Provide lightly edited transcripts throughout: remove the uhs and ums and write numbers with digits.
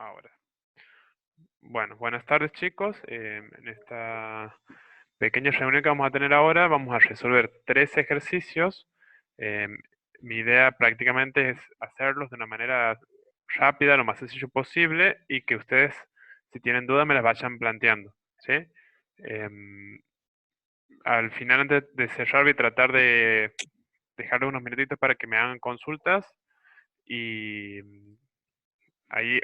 Ahora. Bueno, buenas tardes chicos. En esta pequeña reunión que vamos a tener ahora vamos a resolver 3 ejercicios. Mi idea prácticamente es hacerlos de una manera rápida, lo más sencillo posible y que ustedes, si tienen dudas, me las vayan planteando, ¿sí? Em, Al final, antes de cerrar, voy a tratar de dejarles unos minutitos para que me hagan consultas y ahí,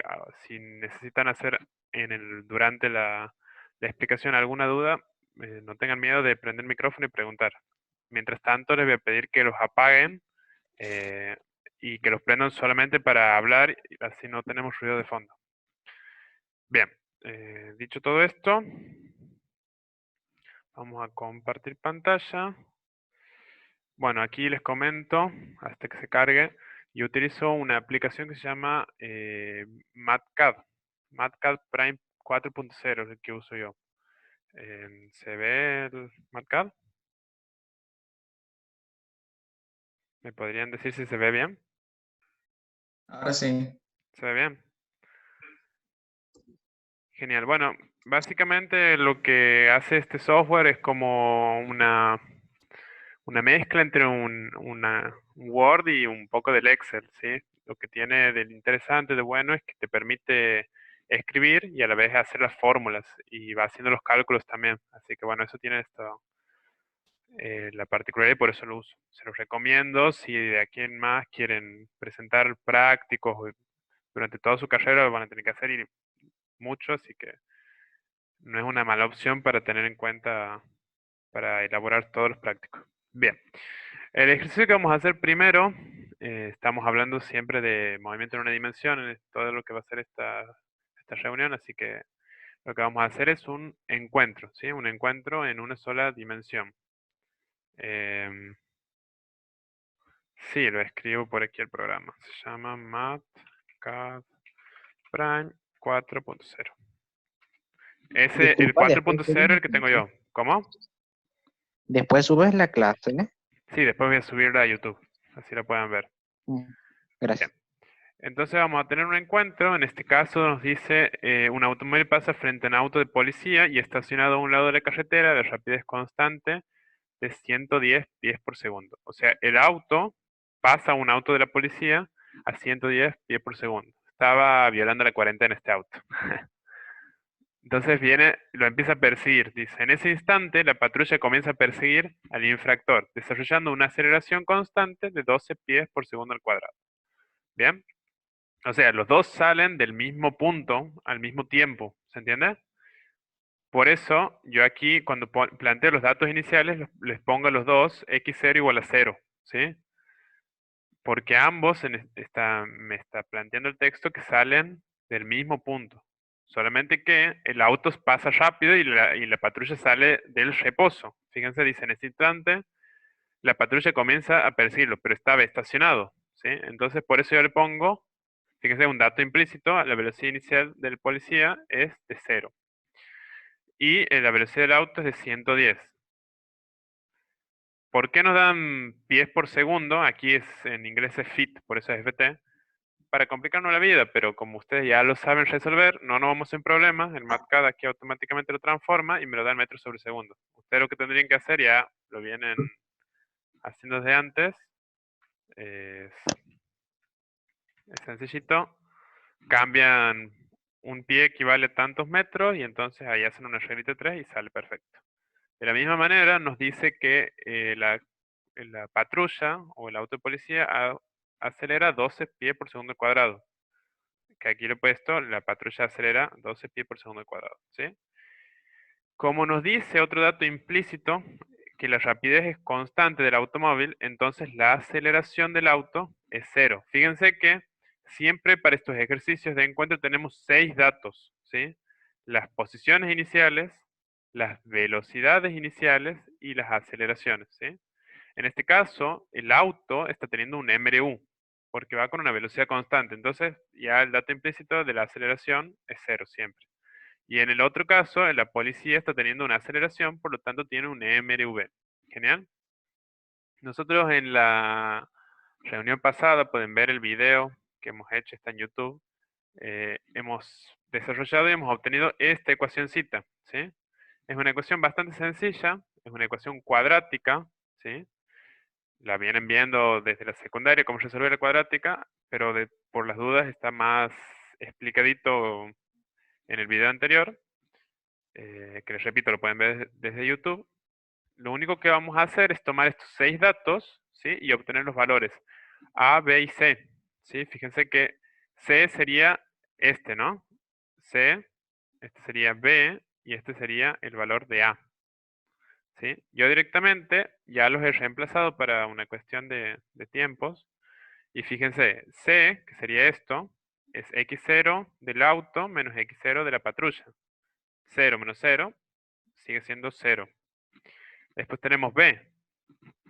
si necesitan hacer durante la explicación alguna duda, no tengan miedo de prender el micrófono y preguntar. Mientras tanto, les voy a pedir que los apaguen eh, y que los prendan solamente para hablar, y así no tenemos ruido de fondo. Bien, dicho todo esto, vamos a compartir pantalla. Bueno, aquí les comento, hasta que se cargue, yo utilizo una aplicación que se llama MatCAD. MatCAD Prime 4.0 es el que uso yo. ¿Se ve el MatCAD? ¿Me podrían decir si se ve bien? Ahora sí. ¿Se ve bien? Genial. Bueno, básicamente lo que hace este software es como una mezcla entre un Word y un poco del Excel, ¿sí? Lo que tiene de interesante, de bueno, es que te permite escribir y a la vez hacer las fórmulas y va haciendo los cálculos también. Así que bueno, eso tiene la particularidad y por eso lo uso. Se los recomiendo si de aquí en más quieren presentar prácticos durante toda su carrera, lo van a tener que hacer y mucho, así que no es una mala opción para tener en cuenta para elaborar todos los prácticos. Bien, el ejercicio que vamos a hacer primero, estamos hablando siempre de movimiento en una dimensión, en todo lo que va a ser esta reunión, así que lo que vamos a hacer es un encuentro, ¿sí? Un encuentro en una sola dimensión. Em, sí, lo escribo por aquí el programa. Se llama MatCAD Prime 4.0. El Disculpa, después 4.0 el que tengo yo. ¿Cómo? subes la clase, ¿eh? Sí, después voy a subirla a YouTube, así la pueden ver. Mm, Bien. Gracias. Entonces vamos a tener un encuentro, en este caso nos dice un automóvil pasa frente a un auto de policía y estacionado a un lado de la carretera de rapidez constante de 110 pies por segundo. O sea, el auto pasa a un auto de la policía a 110 pies por segundo. Estaba violando la cuarentena este auto. Entonces lo empieza a perseguir. Dice, en ese instante la patrulla comienza a perseguir al infractor, desarrollando una aceleración constante de 12 pies por segundo al cuadrado. ¿Bien? O sea, los dos salen del mismo punto al mismo tiempo, ¿se entiende? Por eso, yo aquí cuando planteo los datos iniciales, les pongo a los dos x0 igual a 0, ¿sí? Porque ambos me está planteando el texto que salen del mismo punto. Solamente que el auto pasa rápido y la patrulla sale del reposo. Fíjense, dice en este instante, la patrulla comienza a perseguirlo, pero estaba estacionado, ¿sí? Entonces, por eso yo le pongo, fíjense, un dato implícito, la velocidad inicial del policía es de 0. Y la velocidad del auto es de 110. ¿Por qué nos dan pies por segundo? Aquí en inglés es feet, por eso es FT. Para complicarnos la vida, pero como ustedes ya lo saben resolver, no nos vamos sin problemas. El MatCAD aquí automáticamente lo transforma y me lo da en metros sobre segundo. Ustedes lo que tendrían que hacer, ya lo vienen haciendo desde antes, es, es sencillito. Cambian un pie equivale a tantos metros y entonces ahí hacen una reglita de 3 y sale perfecto. De la misma manera nos dice que la patrulla o el auto de policía acelera 12 pies por segundo al cuadrado. Que aquí lo he puesto, la patrulla acelera 12 pies por segundo al cuadrado, ¿sí? Como nos dice otro dato implícito, que la rapidez es constante del automóvil, entonces la aceleración del auto es 0. Fíjense que siempre para estos ejercicios de encuentro tenemos 6 datos, ¿sí? Las posiciones iniciales, las velocidades iniciales y las aceleraciones, ¿sí? En este caso, el auto está teniendo un MRU, porque va con una velocidad constante. Entonces, ya el dato implícito de la aceleración es 0 siempre. Y en el otro caso, la policía está teniendo una aceleración, por lo tanto tiene un MRV. Genial. Nosotros en la reunión pasada pueden ver el video que hemos hecho, está en YouTube. hemos desarrollado y hemos obtenido esta ecuacióncita, ¿sí? Es una ecuación bastante sencilla, es una ecuación cuadrática, ¿sí? La vienen viendo desde la secundaria cómo resolver la cuadrática, pero por las dudas está más explicadito en el video anterior, que les repito, lo pueden ver desde YouTube. Lo único que vamos a hacer es tomar estos 6 datos, ¿sí? Y obtener los valores A, B y C, ¿sí? Fíjense que C sería este, ¿no? C, este sería B y este sería el valor de A, ¿sí? Yo directamente ya los he reemplazado para una cuestión de tiempos. Y fíjense, C, que sería esto, es X0 del auto menos X0 de la patrulla. 0 menos 0 sigue siendo 0. Después tenemos B.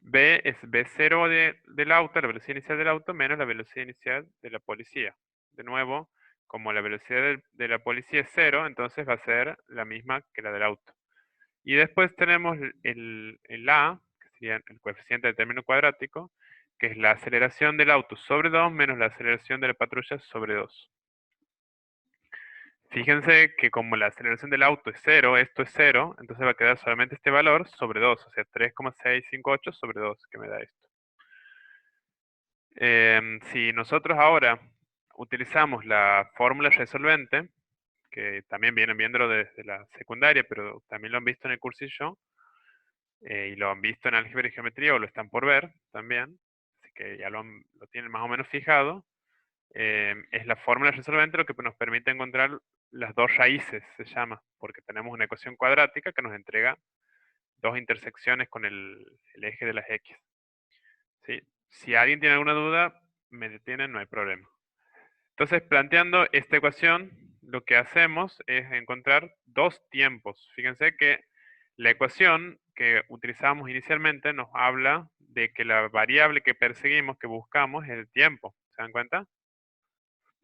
B es B0 del auto, la velocidad inicial del auto, menos la velocidad inicial de la policía. De nuevo, como la velocidad de la policía es 0, entonces va a ser la misma que la del auto. Y después tenemos el A, que sería el coeficiente del término cuadrático, que es la aceleración del auto sobre 2 menos la aceleración de la patrulla sobre 2. Fíjense que como la aceleración del auto es 0, esto es 0, entonces va a quedar solamente este valor sobre 2, o sea, 3,658 sobre 2, que me da esto. Si nosotros ahora utilizamos la fórmula resolvente, que también vienen viéndolo desde la secundaria, pero también lo han visto en el cursillo, y lo han visto en álgebra y geometría, o lo están por ver también, así que ya lo tienen más o menos fijado. Es la fórmula resolvente lo que nos permite encontrar las dos raíces, se llama, porque tenemos una ecuación cuadrática que nos entrega dos intersecciones con el eje de las X. ¿Sí? Si alguien tiene alguna duda, me detienen, no hay problema. Entonces, planteando esta ecuación, lo que hacemos es encontrar dos tiempos. Fíjense que la ecuación que utilizamos inicialmente nos habla de que la variable que perseguimos, que buscamos, es el tiempo. ¿Se dan cuenta?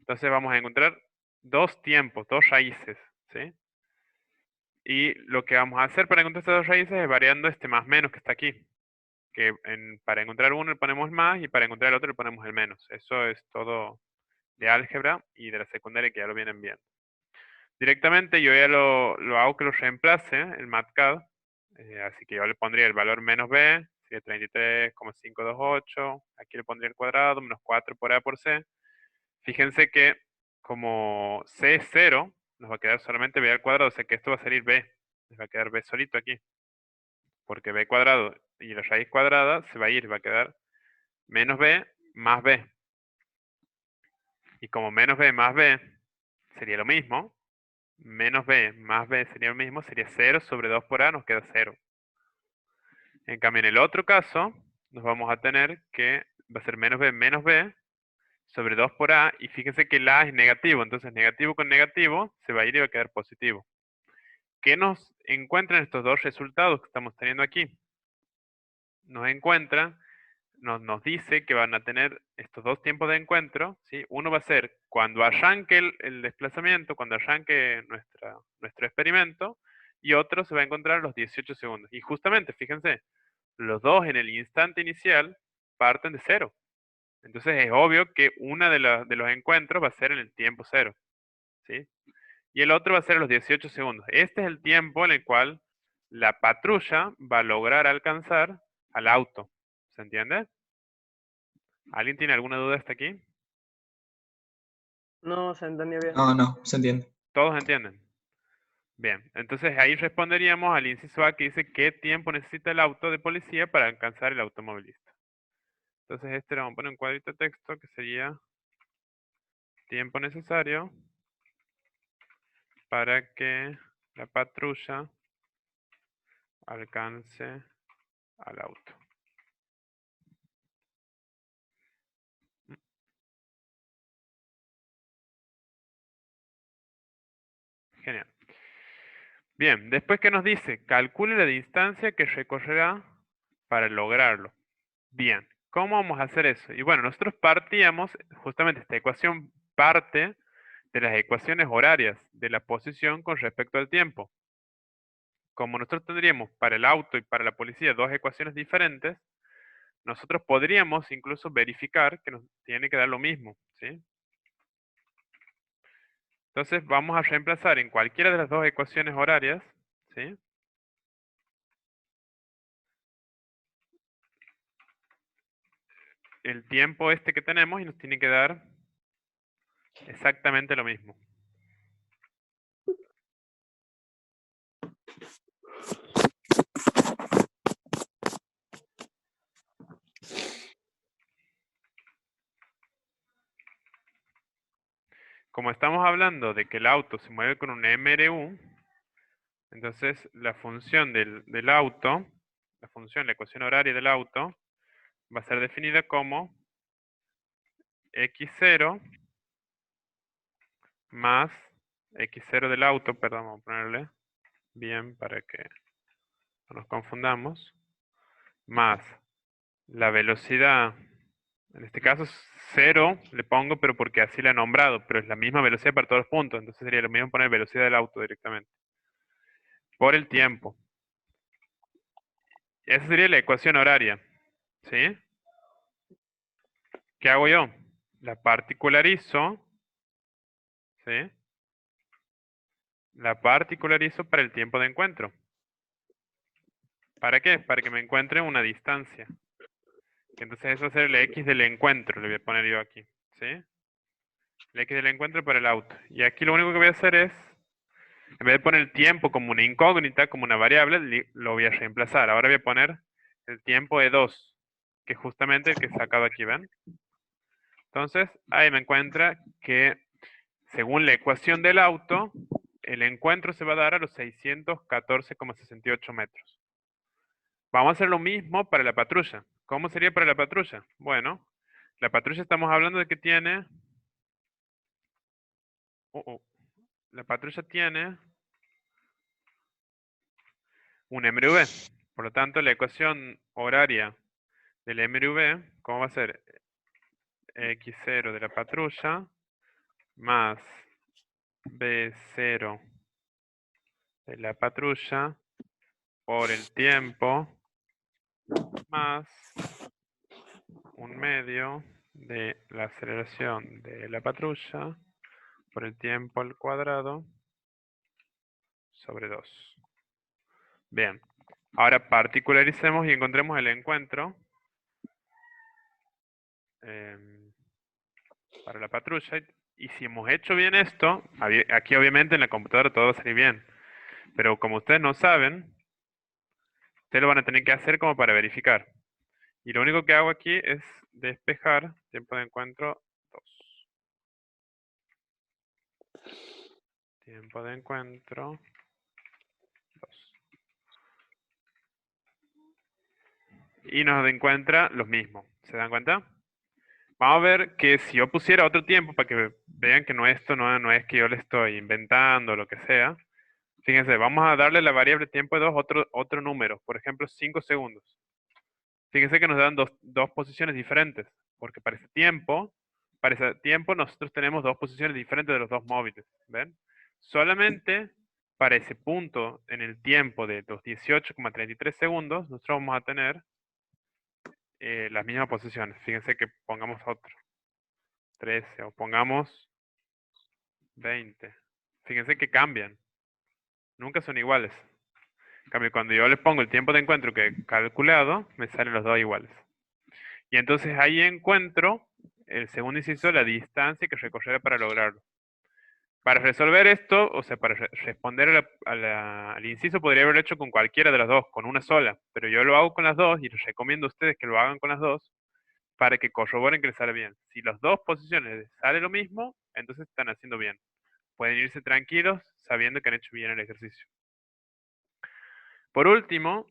Entonces vamos a encontrar dos tiempos, dos raíces, ¿sí? Y lo que vamos a hacer para encontrar estas dos raíces es variando este más menos que está aquí. Que para encontrar uno le ponemos más y para encontrar el otro le ponemos el menos. Eso es todo de álgebra y de la secundaria que ya lo vienen viendo. Directamente yo ya lo hago que lo reemplace, el MATCAD. Así que yo le pondría el valor menos b, sería 33,528. Aquí le pondría el cuadrado, menos 4 por a por c. Fíjense que como c es 0, nos va a quedar solamente b al cuadrado, o sea que esto va a salir b. Nos va a quedar b solito aquí. Porque b cuadrado y la raíz cuadrada se va a ir, va a quedar menos b más b. Y como menos b más b sería lo mismo, menos b más b sería lo mismo, sería 0 sobre 2 por a, nos queda 0. En cambio, en el otro caso, nos vamos a tener que va a ser menos b sobre 2 por a, y fíjense que el a es negativo, entonces negativo con negativo se va a ir y va a quedar positivo. ¿Qué nos encuentran estos dos resultados que estamos teniendo aquí? Nos dice que van a tener estos dos tiempos de encuentro, ¿sí? Uno va a ser cuando arranque el desplazamiento, cuando arranque nuestro experimento, y otro se va a encontrar a los 18 segundos. Y justamente, fíjense, los dos en el instante inicial parten de 0. Entonces es obvio que uno de los encuentros va a ser en el tiempo 0, ¿sí? Y el otro va a ser a los 18 segundos. Este es el tiempo en el cual la patrulla va a lograr alcanzar al auto. ¿Se entiende? ¿Alguien tiene alguna duda hasta aquí? No, se entendió bien. No, se entiende. ¿Todos entienden? Bien, entonces ahí responderíamos al inciso A que dice qué tiempo necesita el auto de policía para alcanzar el automovilista. Entonces este lo vamos a poner en cuadrito de texto que sería tiempo necesario para que la patrulla alcance al auto. Genial. Bien, después que nos dice, calcule la distancia que recorrerá para lograrlo. Bien, ¿cómo vamos a hacer eso? Y bueno, nosotros partíamos, justamente esta ecuación parte de las ecuaciones horarias de la posición con respecto al tiempo. Como nosotros tendríamos para el auto y para la policía dos ecuaciones diferentes, nosotros podríamos incluso verificar que nos tiene que dar lo mismo, ¿sí? Entonces vamos a reemplazar en cualquiera de las dos ecuaciones horarias, ¿sí? El tiempo este que tenemos y nos tiene que dar exactamente lo mismo. Como estamos hablando de que el auto se mueve con un MRU, entonces la función del auto, la ecuación horaria del auto, va a ser definida como x0 más x0 del auto, perdón, vamos a ponerle bien para que no nos confundamos, más la velocidad, en este caso 0 le pongo, pero porque así la he nombrado, pero es la misma velocidad para todos los puntos, entonces sería lo mismo poner velocidad del auto directamente, por el tiempo. Esa sería la ecuación horaria, ¿sí? ¿Qué hago yo? La particularizo, ¿sí? La particularizo para el tiempo de encuentro. ¿Para qué? Para que me encuentre una distancia. Entonces eso va a ser el X del encuentro, le voy a poner yo aquí, ¿sí? El X del encuentro para el auto. Y aquí lo único que voy a hacer es, en vez de poner el tiempo como una incógnita, como una variable, lo voy a reemplazar. Ahora voy a poner el tiempo E2, que es justamente el que he sacado aquí, ¿ven? Entonces, ahí me encuentra que, según la ecuación del auto, el encuentro se va a dar a los 614,68 metros. Vamos a hacer lo mismo para la patrulla. ¿Cómo sería para la patrulla? Bueno, la patrulla estamos hablando de que tiene... la patrulla tiene un MRV. Por lo tanto, la ecuación horaria del MRV, ¿cómo va a ser? X0 de la patrulla más B0 de la patrulla por el tiempo más un medio de la aceleración de la patrulla por el tiempo al cuadrado sobre 2. Bien, ahora particularicemos y encontremos el encuentro para la patrulla. Y si hemos hecho bien esto, aquí obviamente en la computadora todo va a salir bien. Pero como ustedes no saben, ustedes lo van a tener que hacer como para verificar. Y lo único que hago aquí es despejar tiempo de encuentro 2. Tiempo de encuentro 2. Y nos encuentra los mismos. ¿Se dan cuenta? Vamos a ver que si yo pusiera otro tiempo para que vean que esto no es que yo le estoy inventando o lo que sea. Fíjense, vamos a darle la variable tiempo de 2 otro número, por ejemplo 5 segundos. Fíjense que nos dan dos posiciones diferentes, porque para ese tiempo nosotros tenemos dos posiciones diferentes de los dos móviles, ¿ven? Solamente para ese punto en el tiempo de los 18,33 segundos, nosotros vamos a tener las mismas posiciones. Fíjense que pongamos otro, 13, o pongamos 20. Fíjense que cambian, nunca son iguales. En cambio, cuando yo le pongo el tiempo de encuentro que he calculado, me salen los dos iguales. Y entonces ahí encuentro el segundo inciso, la distancia que recorrerá para lograrlo. Para resolver esto, o sea, para responder al inciso, podría haberlo hecho con cualquiera de las dos, con una sola. Pero yo lo hago con las dos y les recomiendo a ustedes que lo hagan con las dos para que corroboren que les sale bien. Si las dos posiciones les sale lo mismo, entonces están haciendo bien. Pueden irse tranquilos sabiendo que han hecho bien el ejercicio. Por último,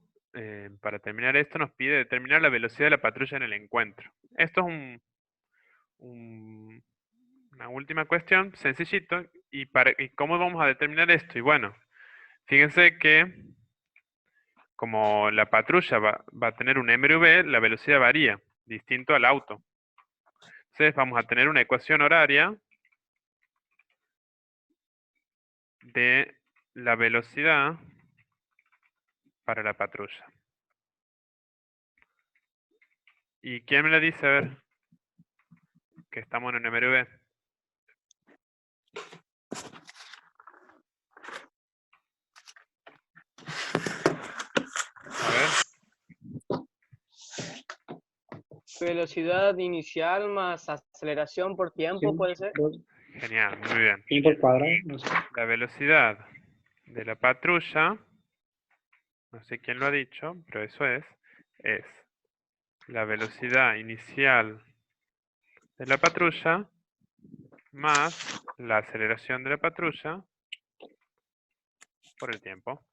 para terminar esto, nos pide determinar la velocidad de la patrulla en el encuentro. Esto es una última cuestión, sencillito. ¿Y cómo vamos a determinar esto? Y bueno, fíjense que como la patrulla va a tener un MRV, la velocidad varía, distinto al auto. Entonces vamos a tener una ecuación horaria de la velocidad para la patrulla. ¿Y quién me la dice? A ver, que estamos en un MRV. velocidad inicial más aceleración por tiempo, ¿puede ser? Genial, muy bien. Pi por cuadrado, no sé. La velocidad de la patrulla, no sé quién lo ha dicho, pero eso es la velocidad inicial de la patrulla más la aceleración de la patrulla por el tiempo.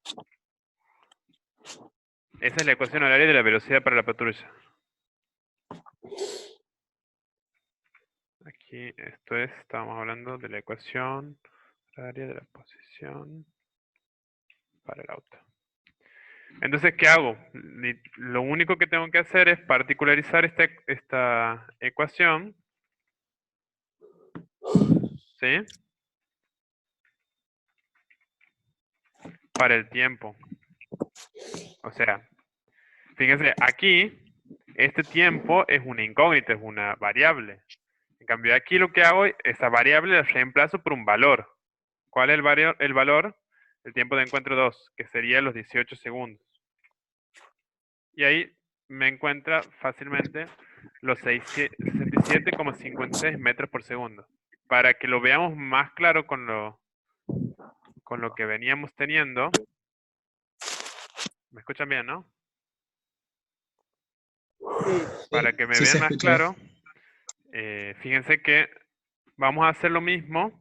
Esa es la ecuación horaria de la velocidad para la patrulla. Aquí estábamos hablando de la ecuación horaria de la posición para el auto. Entonces, ¿qué hago? Lo único que tengo que hacer es particularizar esta ecuación, ¿sí? Para el tiempo. O sea, fíjense, aquí, este tiempo es una incógnita, es una variable. En cambio, aquí lo que hago, esa variable la reemplazo por un valor. ¿Cuál es el valor? El tiempo de encuentro 2, que sería los 18 segundos. Y ahí me encuentra fácilmente los 67,56 metros por segundo. Para que lo veamos más claro con lo que veníamos teniendo. ¿Me escuchan bien, no? Sí. Para que me Sí, vean se más escucha. claro, fíjense que vamos a hacer lo mismo,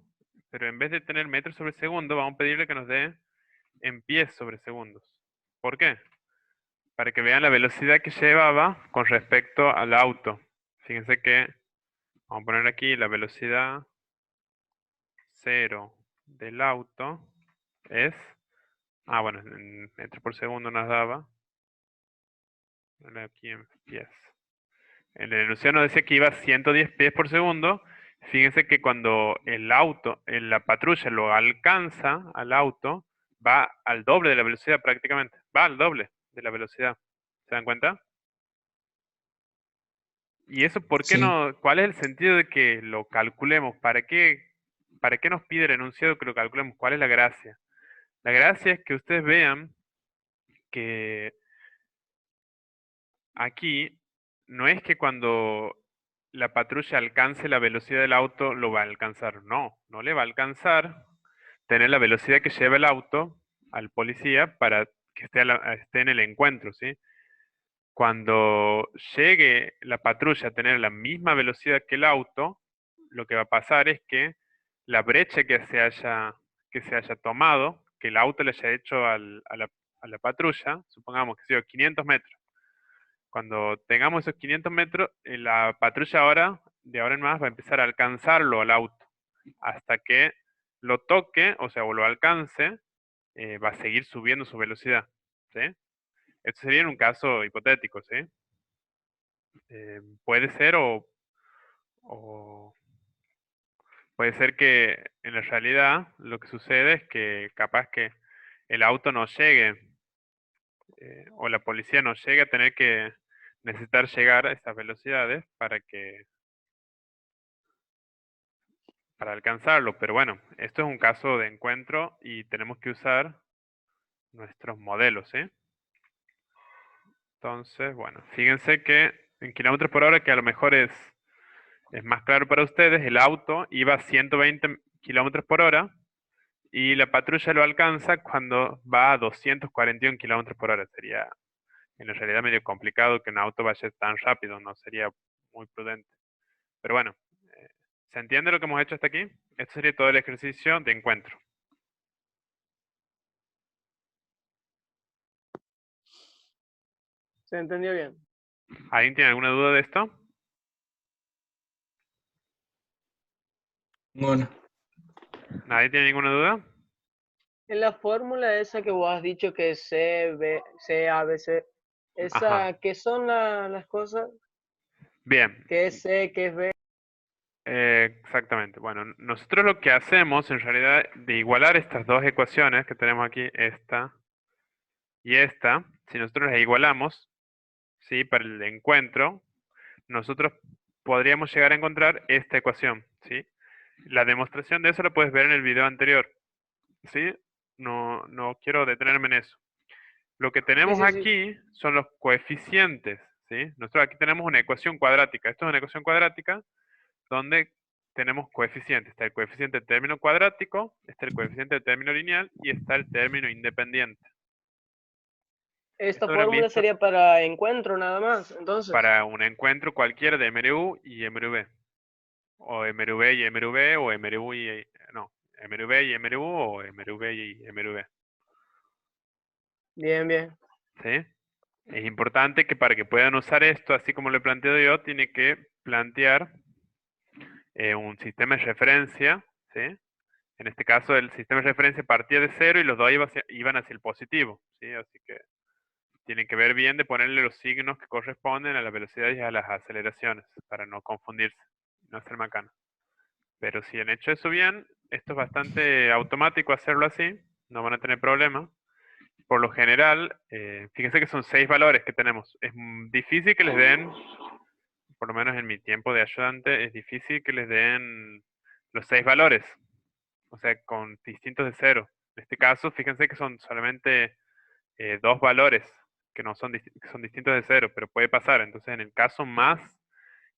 pero en vez de tener metros sobre segundo, vamos a pedirle que nos dé en pies sobre segundos. ¿Por qué? Para que vean la velocidad que llevaba con respecto al auto. Fíjense que, vamos a poner aquí la velocidad 0 del auto es, bueno, en metros por segundo nos daba, aquí en pies. En el enunciado nos decía que iba a 110 pies por segundo. Fíjense que cuando el auto, la patrulla lo alcanza al auto, va al doble de la velocidad prácticamente. Va al doble de la velocidad. ¿Se dan cuenta? ¿Y eso por qué Sí. no? ¿Cuál es el sentido de que lo calculemos? ¿Para qué nos pide el enunciado que lo calculemos? ¿Cuál es la gracia? La gracia es que ustedes vean que aquí no es que cuando la patrulla alcance la velocidad del auto lo va a alcanzar. No, no le va a alcanzar tener la velocidad que lleva el auto al policía para que esté en el encuentro, ¿sí? Cuando llegue la patrulla a tener la misma velocidad que el auto, lo que va a pasar es que la brecha que se haya tomado, que el auto le haya hecho a la patrulla, supongamos que sea 500 metros. Cuando tengamos esos 500 metros, la patrulla de ahora en más, va a empezar a alcanzarlo al auto. Hasta que lo toque, o sea, o lo alcance, va a seguir subiendo su velocidad. ¿Sí? Esto sería en un caso hipotético, ¿sí? Puede ser o puede ser que en la realidad lo que sucede es que capaz que el auto no llegue o la policía no llegue a tener que necesitar llegar a esas velocidades para alcanzarlo. Pero bueno, esto es un caso de encuentro y tenemos que usar nuestros modelos, ¿sí? Entonces, bueno, fíjense que en kilómetros por hora, que a lo mejor es más claro para ustedes, el auto iba a 120 kilómetros por hora y la patrulla lo alcanza cuando va a 241 kilómetros por hora. Sería en realidad medio complicado que un auto vaya tan rápido, no sería muy prudente. Pero bueno, ¿se entiende lo que hemos hecho hasta aquí? Esto sería todo el ejercicio de encuentro. ¿Se entendió bien? ¿Alguien tiene alguna duda de esto? Bueno, ¿Nadie tiene ninguna duda? En la fórmula esa que vos has dicho que es C, B, C, A, B, C, Ajá. ¿qué son las cosas? Bien, ¿Qué es C, qué es B? exactamente. Bueno, nosotros lo que hacemos en realidad de igualar estas dos ecuaciones que tenemos aquí, esta y esta, si nosotros las igualamos, ¿sí? Para el encuentro, nosotros podríamos llegar a encontrar esta ecuación, ¿sí? La demostración de eso la puedes ver en el video anterior, ¿sí? No quiero detenerme en eso. Lo que Sí, tenemos sí, sí. aquí son los coeficientes, ¿sí? Nosotros aquí tenemos una ecuación cuadrática. Esto es una ecuación cuadrática donde tenemos coeficientes. Está el coeficiente de término cuadrático, está el coeficiente de término lineal y está el término independiente. Esta Esto habrán fórmula visto sería para encuentro nada más, entonces. para un encuentro cualquiera de MRU y MRV. O MRV y MRV, o MRU y... No, MRV y MRU, o MRV y MRV. Bien, bien. ¿Sí? Es importante que para que puedan usar esto, así como lo he planteado yo, tiene que plantear un sistema de referencia, ¿sí? En este caso, el sistema de referencia partía de cero y los dos iban hacia el positivo, ¿sí? Así que tienen que ver bien de ponerle los signos que corresponden a la velocidad y a las aceleraciones, para no confundirse, no hacer macana. Pero si han hecho eso bien, esto es bastante automático hacerlo así, no van a tener problema. Por lo general, fíjense que son 6 valores que tenemos. Es difícil que les den, por lo menos en mi tiempo de ayudante, es difícil que les den los 6 valores. O sea, con distintos de cero. En este caso, fíjense que son solamente 2 valores que no son, que son distintos de cero, pero puede pasar. Entonces, en el caso más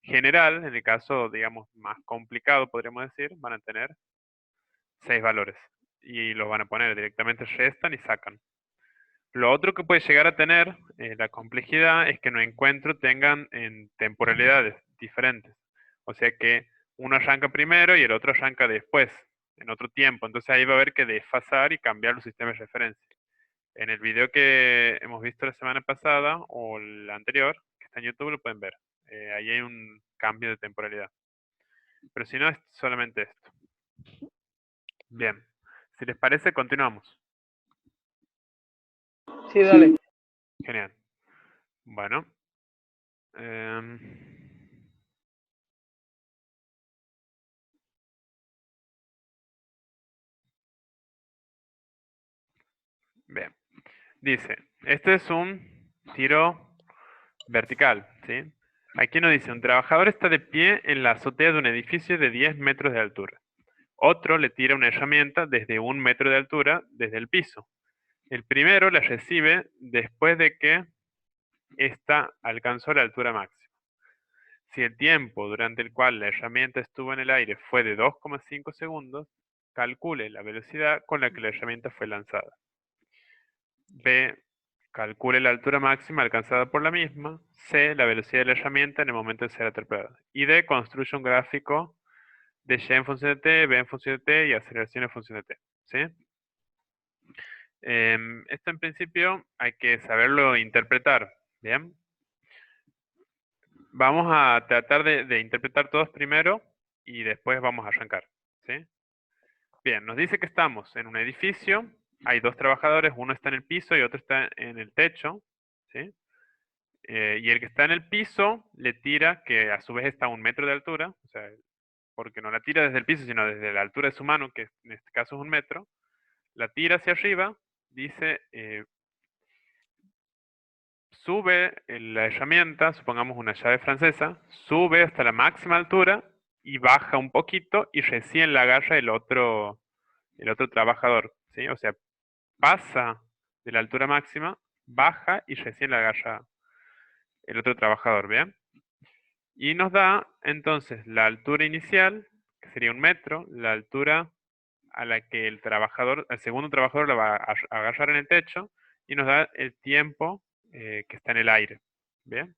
general, en el caso, digamos, más complicado, podríamos decir, van a tener 6 valores. Y los van a poner directamente, restan y sacan. Lo otro que puede llegar a tener la complejidad es que no encuentro tengan en temporalidades diferentes. O sea que uno arranca primero y el otro arranca después, en otro tiempo. Entonces ahí va a haber que desfasar y cambiar los sistemas de referencia. En el video que hemos visto la semana pasada o el anterior, que está en YouTube, lo pueden ver. Ahí hay un cambio de temporalidad. Pero si no, es solamente esto. Bien. Si les parece, continuamos. Sí, dale. Genial. Bueno. em, Bien. Dice, este es un tiro vertical, ¿sí? Aquí nos dice, un trabajador está de pie en la azotea de un edificio de 10 metros de altura. Otro le tira una herramienta desde 1 metro de altura desde el piso. El primero la recibe después de que ésta alcanzó la altura máxima. Si el tiempo durante el cual la herramienta estuvo en el aire fue de 2,5 segundos, calcule la velocidad con la que la herramienta fue lanzada. B. Calcule la altura máxima alcanzada por la misma. C. La velocidad de la herramienta en el momento de ser atrapada. Y D. Construye un gráfico de y en función de t, b en función de t y aceleración en función de t. ¿Sí? Esto en principio hay que saberlo interpretar. ¿Bien? Vamos a tratar de interpretar todos primero y después vamos a arrancar. ¿Sí? Bien, nos dice que estamos en un edificio, hay 2 trabajadores, uno está en el piso y otro está en el techo. ¿Sí? Y el que está en el piso le tira, que a su vez está a 1 metro de altura, o sea, porque no la tira desde el piso, sino desde la altura de su mano, que en este caso es 1 metro, la tira hacia arriba, dice, sube la herramienta, supongamos una llave francesa, sube hasta la máxima altura y baja un poquito y recién la agarra el otro trabajador, ¿sí? O sea, pasa de la altura máxima, baja y recién la agarra el otro trabajador, ¿bien? Y nos da entonces la altura inicial, que sería 1 metro, la altura a la que el segundo trabajador la va a agarrar en el techo, y nos da el tiempo que está en el aire. ¿Bien?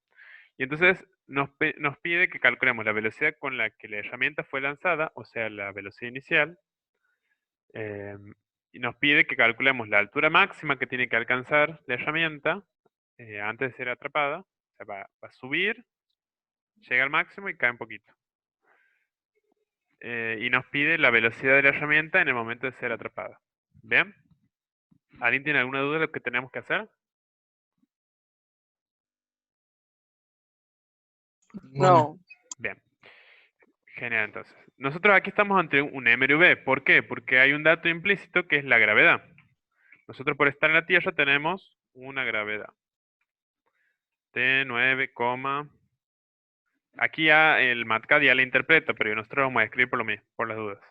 Y entonces nos pide que calculemos la velocidad con la que la herramienta fue lanzada, o sea, la velocidad inicial, y nos pide que calculemos la altura máxima que tiene que alcanzar la herramienta antes de ser atrapada. O sea, va a subir, llega al máximo y cae un poquito. Y nos pide la velocidad de la herramienta en el momento de ser atrapada. ¿Bien? ¿Alguien tiene alguna duda de lo que tenemos que hacer? No. Bien. Genial, entonces. Nosotros aquí estamos ante un MRV. ¿Por qué? Porque hay un dato implícito que es la gravedad. Nosotros por estar en la Tierra tenemos una gravedad. T9, aquí ya el MATCAD ya la interpreta, pero nosotros vamos a escribir por lo mismo, por las dudas.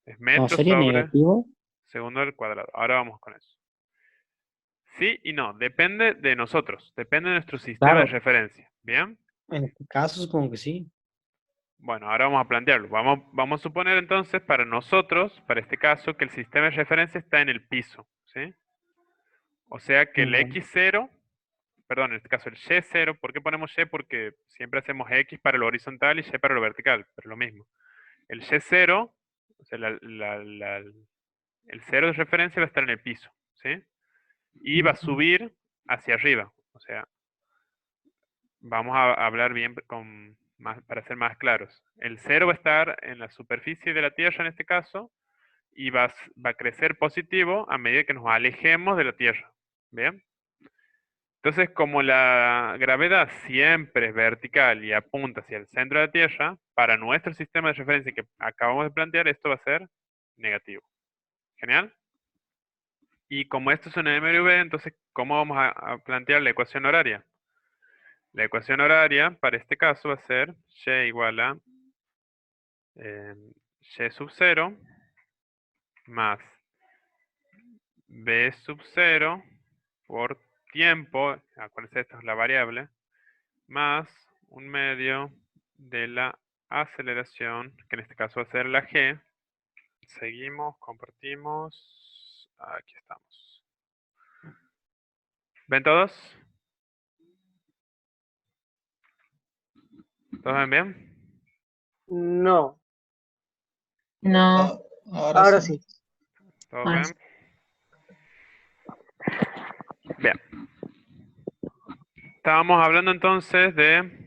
Es ¿No metro sería sobre negativo? segundo al cuadrado. Ahora vamos con eso. Sí y no, depende de nosotros, depende de nuestro sistema de Claro. referencia. ¿Bien? En este caso supongo que sí. Bueno, ahora vamos a plantearlo. Vamos a suponer entonces para nosotros, para este caso, que el sistema de referencia está en el piso, ¿sí? O sea que el Ya. x0, perdón, en este caso el y0, ¿por qué ponemos y? Porque siempre hacemos x para lo horizontal y y para lo vertical, pero lo mismo. El y0, o sea, el 0 de referencia va a estar en el piso, ¿sí? Y va a subir hacia arriba, o sea, vamos a hablar bien para ser más claros. El 0 va a estar en la superficie de la Tierra en este caso, y va a crecer positivo a medida que nos alejemos de la Tierra. ¿Bien? Entonces, como la gravedad siempre es vertical y apunta hacia el centro de la Tierra, para nuestro sistema de referencia que acabamos de plantear, esto va a ser negativo. ¿Genial? Y como esto es una MRV, entonces, ¿cómo vamos a plantear la ecuación horaria? La ecuación horaria para este caso va a ser y igual a y sub 0 más b sub 0 por tiempo, acuérdense, esta es la variable, más un medio de la aceleración, que en este caso va a ser la g. Seguimos, compartimos, aquí estamos. ¿Ven todos? ¿Todos ven bien? No, No. ahora sí. ¿Todos Ahora ven? sí. Bien. Estábamos hablando entonces de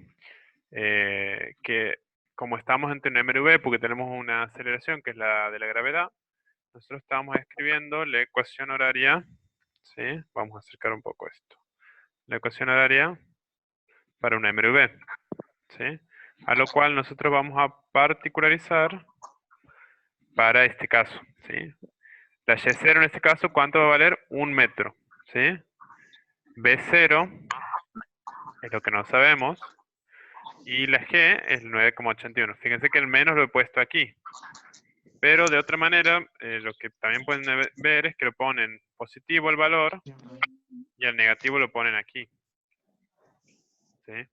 que como estamos entre un MRV, porque tenemos una aceleración que es la de la gravedad, nosotros estamos escribiendo la ecuación horaria, ¿sí? Vamos a acercar un poco esto. La ecuación horaria para una MRV, ¿sí? A lo cual nosotros vamos a particularizar para este caso, ¿sí? La Y0 en este caso, ¿cuánto va a valer? 1 metro, ¿sí? B0 es lo que no sabemos. Y la G es 9,81. Fíjense que el menos lo he puesto aquí. Pero de otra manera, lo que también pueden ver es que lo ponen positivo el valor y el negativo lo ponen aquí. ¿Sí?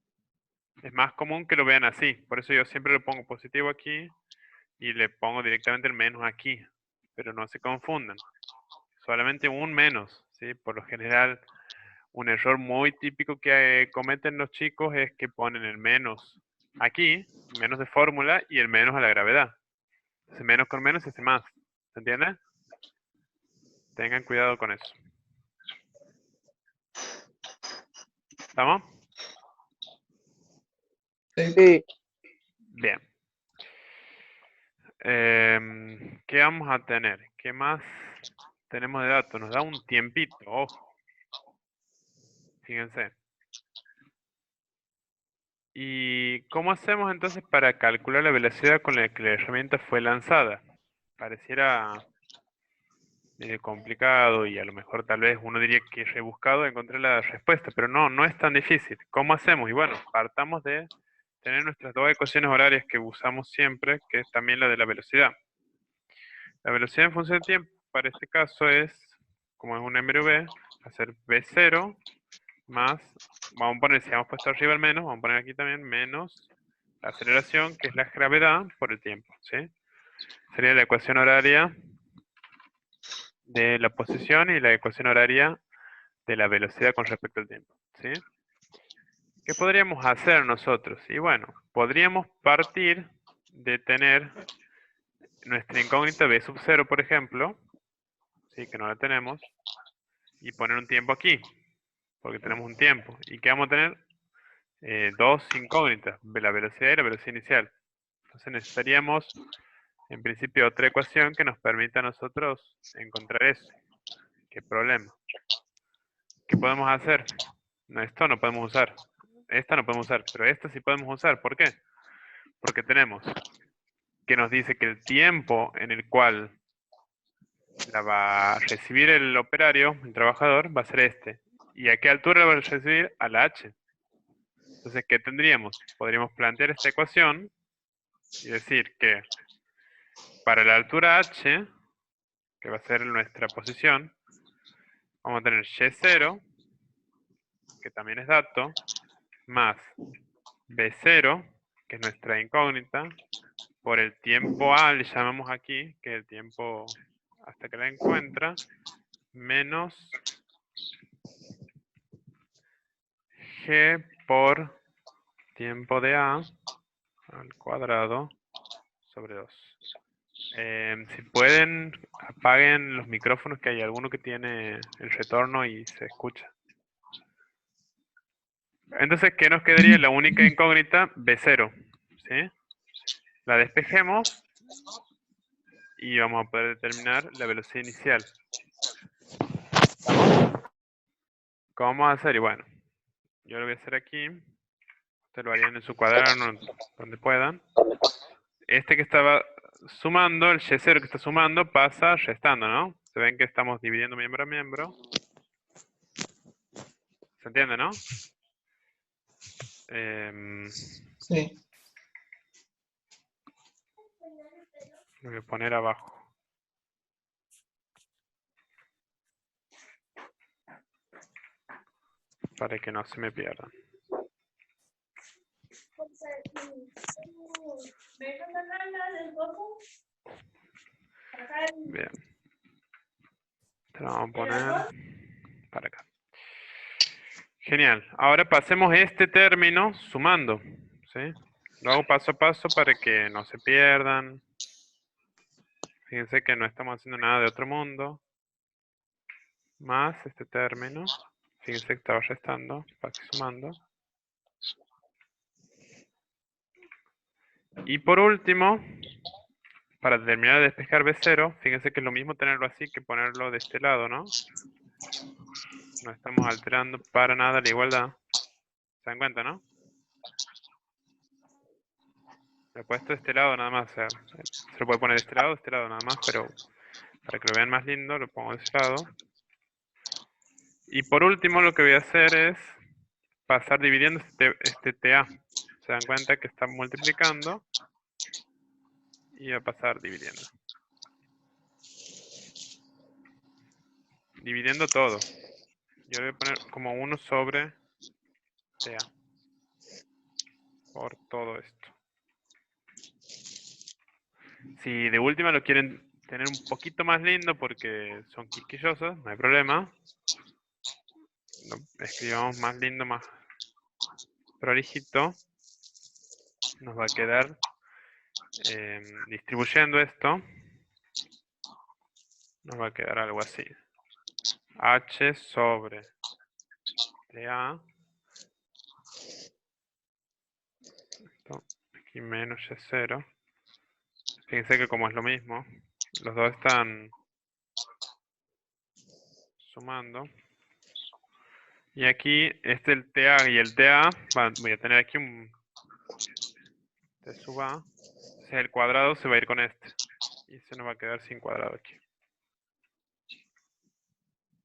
Es más común que lo vean así. Por eso yo siempre lo pongo positivo aquí y le pongo directamente el menos aquí. Pero no se confundan. Solamente un menos. ¿Sí? Por lo general, un error muy típico que cometen los chicos es que ponen el menos aquí, menos de fórmula, y el menos a la gravedad. Entonces menos con menos se hace más. ¿Se entiende? Tengan cuidado con eso. ¿Estamos? Sí, Bien. ¿Qué vamos a tener? ¿Qué más tenemos de datos? Nos da un tiempito, ojo. Fíjense. ¿Y cómo hacemos entonces para calcular la velocidad con la que la herramienta fue lanzada? Pareciera medio complicado y a lo mejor tal vez uno diría que es rebuscado encontrar la respuesta, pero no, no es tan difícil. ¿Cómo hacemos? Y bueno, partamos de tener nuestras dos ecuaciones horarias que usamos siempre, que es también la de la velocidad. La velocidad en función del tiempo, para este caso es, como es un MRV, hacer V0 más, vamos a poner, si hemos puesto arriba el menos, vamos a poner aquí también menos la aceleración, que es la gravedad, por el tiempo, ¿sí? Sería la ecuación horaria de la posición y la ecuación horaria de la velocidad con respecto al tiempo, ¿sí? ¿Qué podríamos hacer nosotros? Y bueno, podríamos partir de tener nuestra incógnita b sub 0, por ejemplo, ¿sí? Que no la tenemos, y poner un tiempo aquí, porque tenemos un tiempo. ¿Y qué vamos a tener? Dos incógnitas, la velocidad y la velocidad inicial. Entonces necesitaríamos, en principio, otra ecuación que nos permita a nosotros encontrar eso. ¿Qué problema? ¿Qué podemos hacer? No, esto no podemos usar. Esta no podemos usar, pero esta sí podemos usar. ¿Por qué? Porque tenemos que nos dice que el tiempo en el cual la va a recibir el operario, el trabajador, va a ser este. ¿Y a qué altura la va a recibir? A la h. Entonces, ¿qué tendríamos? Podríamos plantear esta ecuación y decir que para la altura h, que va a ser nuestra posición, vamos a tener y0, que también es dato, más B0, que es nuestra incógnita, por el tiempo A, le llamamos aquí, que es el tiempo hasta que la encuentra, menos G por tiempo de A al cuadrado sobre 2. Si pueden, apaguen los micrófonos, que hay alguno que tiene el retorno y se escucha. Entonces, ¿qué nos quedaría? La única incógnita, B0. ¿Sí? La despejemos y vamos a poder determinar la velocidad inicial. ¿Cómo vamos a hacer? Y bueno, yo lo voy a hacer aquí. Ustedes lo harían en su cuaderno, donde puedan. Este que estaba sumando, el Y0 que está sumando, pasa restando, ¿no? Se ven que estamos dividiendo miembro a miembro. ¿Se entiende, no? Sí. Lo voy a poner abajo. Para que no se me pierdan. Bien. Te lo vamos a poner para acá. Genial. Ahora pasemos este término sumando. ¿Sí? Lo hago paso a paso para que no se pierdan. Fíjense que no estamos haciendo nada de otro mundo. Más este término. Fíjense que estaba restando. Paso sumando. Y por último, para terminar de despejar B0, fíjense que es lo mismo tenerlo así que ponerlo de este lado, ¿no? No estamos alterando para nada la igualdad. ¿Se dan cuenta, no? Lo he puesto de este lado nada más. O sea, se lo puede poner de este lado nada más, pero para que lo vean más lindo, lo pongo de este lado. Y por último, lo que voy a hacer es pasar dividiendo este TA. Se dan cuenta que está multiplicando y va a pasar dividiendo. Dividiendo todo. Yo lo voy a poner como 1 sobre TA. Por todo esto. Si de última lo quieren tener un poquito más lindo porque son quisquillosos, no hay problema. Lo escribamos más lindo, más prolijito. Nos va a quedar distribuyendo esto. Nos va a quedar algo así. H sobre TA. Esto, aquí menos Y0. Fíjense que como es lo mismo, los dos están sumando. Y aquí, el TA y el TA, voy a tener aquí un T sub A. Entonces el cuadrado se va a ir con este. Y se nos va a quedar sin cuadrado aquí.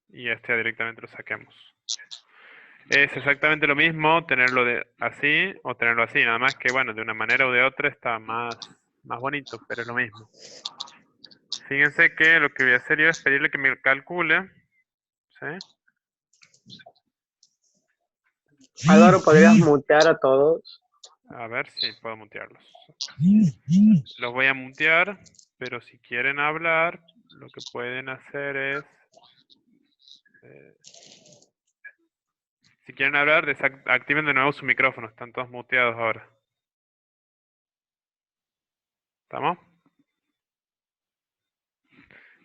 Y este directamente lo saquemos. Es exactamente lo mismo tenerlo así o tenerlo así. Nada más que, bueno, de una manera o de otra está más bonito, pero es lo mismo. Fíjense que lo que voy a hacer yo es pedirle que me calcule. ¿Sí? Álvaro, ¿podrías mutear a todos? A ver si puedo mutearlos. Los voy a mutear, pero si quieren hablar, lo que pueden hacer es... si quieren hablar, activen de nuevo su micrófono. Están todos muteados ahora. ¿Estamos?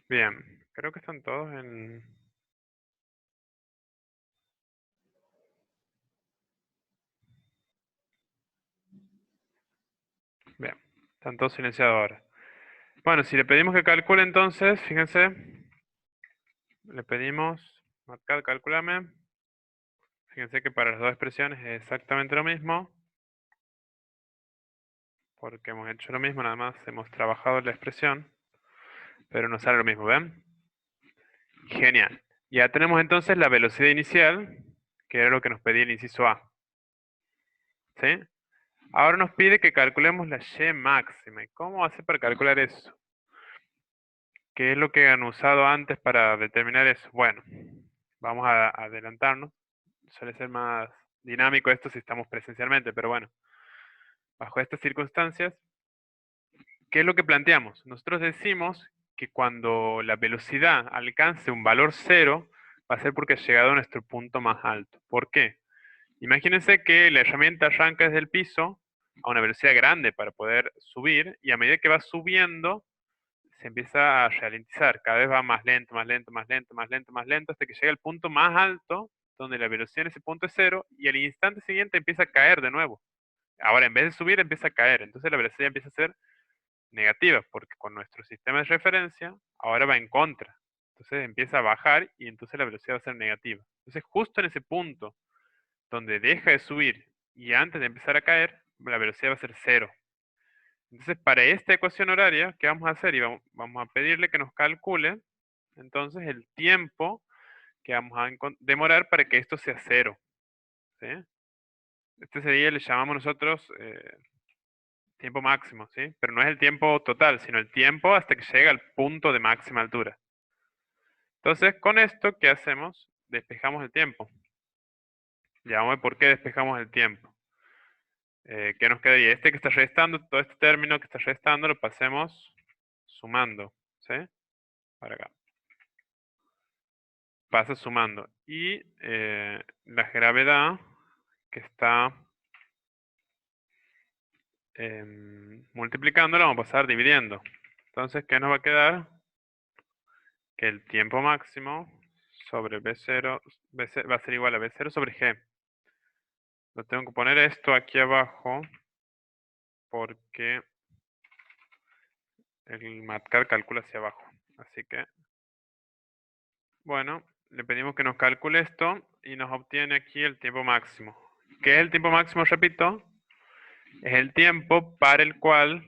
Bien. Creo que están todos en... Bien. Están todos silenciados ahora. Bueno, si le pedimos que calcule entonces, fíjense. Le pedimos, marcar, calculame. Fíjense que para las dos expresiones es exactamente lo mismo. Porque hemos hecho lo mismo, nada más hemos trabajado la expresión. Pero nos sale lo mismo, ¿ven? Genial. Ya tenemos entonces la velocidad inicial, que era lo que nos pedía el inciso A. ¿Sí? Ahora nos pide que calculemos la Y máxima. ¿Y cómo hace para calcular eso? ¿Qué es lo que han usado antes para determinar eso? Bueno, vamos a adelantarnos. Suele ser más dinámico esto si estamos presencialmente, pero bueno, bajo estas circunstancias, ¿qué es lo que planteamos? Nosotros decimos que cuando la velocidad alcance un valor cero, va a ser porque ha llegado a nuestro punto más alto. ¿Por qué? Imagínense que la herramienta arranca desde el piso a una velocidad grande para poder subir, y a medida que va subiendo, se empieza a ralentizar. Cada vez va más lento, más lento, más lento, más lento, más lento, hasta que llega al punto más alto, donde la velocidad en ese punto es cero, y al instante siguiente empieza a caer de nuevo. Ahora, en vez de subir, empieza a caer. Entonces la velocidad empieza a ser negativa, porque con nuestro sistema de referencia, ahora va en contra. Entonces empieza a bajar y entonces la velocidad va a ser negativa. Entonces justo en ese punto donde deja de subir y antes de empezar a caer, la velocidad va a ser cero. Entonces para esta ecuación horaria, ¿qué vamos a hacer? Y vamos a pedirle que nos calcule entonces el tiempo que vamos a demorar para que esto sea cero. ¿Sí? Este sería, le llamamos nosotros tiempo máximo, ¿sí? Pero no es el tiempo total, sino el tiempo hasta que llega al punto de máxima altura. Entonces, con esto, ¿qué hacemos? Despejamos el tiempo. Ya vamos a ver por qué despejamos el tiempo. ¿Qué nos quedaría? Este que está restando, todo este término que está restando, lo pasemos sumando, ¿sí? Para acá. Pasa sumando. Y la gravedad que está multiplicando, la vamos a pasar dividiendo. Entonces, ¿qué nos va a quedar? Que el tiempo máximo sobre B0, va a ser igual a B0 sobre G. Lo tengo que poner esto aquí abajo porque el MATCAD calcula hacia abajo. Así que, bueno, le pedimos que nos calcule esto y nos obtiene aquí el tiempo máximo. ¿Qué es el tiempo máximo? Repito, es el tiempo para el cual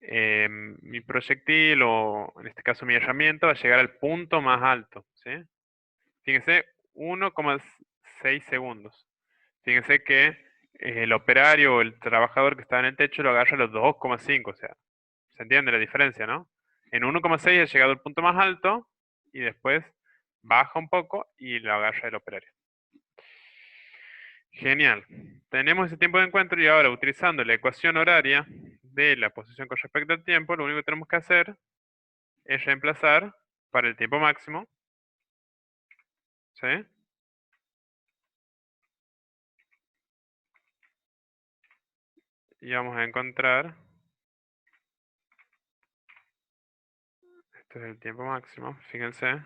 mi proyectil, o en este caso mi herramienta, va a llegar al punto más alto, ¿sí? Fíjense, 1,6 segundos. Fíjense que el operario o el trabajador que está en el techo lo agarra a los 2,5, o sea, ¿se entiende la diferencia, no? En 1,6 ha llegado al punto más alto y después baja un poco y lo agarra el operario. Genial. Tenemos ese tiempo de encuentro y ahora, utilizando la ecuación horaria de la posición con respecto al tiempo, lo único que tenemos que hacer es reemplazar para el tiempo máximo, ¿sí? Y vamos a encontrar, este es el tiempo máximo, fíjense.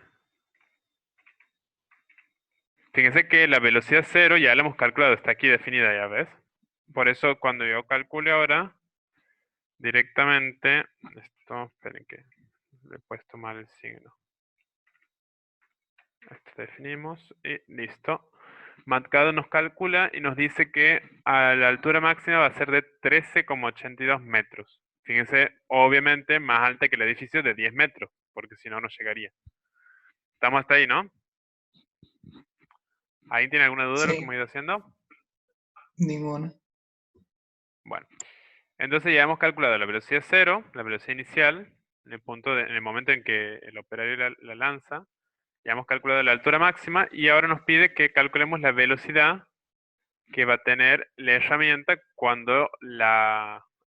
Fíjense que la velocidad cero ya la hemos calculado, está aquí definida, ya ves. Por eso cuando yo calcule ahora, directamente, esto, esperen que le he puesto mal el signo. Esto definimos y listo. MATCAD nos calcula y nos dice que a la altura máxima va a ser de 13,82 metros. Fíjense, obviamente más alta que el edificio de 10 metros, porque si no, no llegaría. Estamos hasta ahí, ¿no? ¿Alguien tiene alguna duda de lo que Sí, hemos ido haciendo? ninguna. Bueno, entonces ya hemos calculado la velocidad cero, la velocidad inicial, en el en el momento en que el operario la lanza. Ya hemos calculado la altura máxima y ahora nos pide que calculemos la velocidad que va a tener la herramienta cuando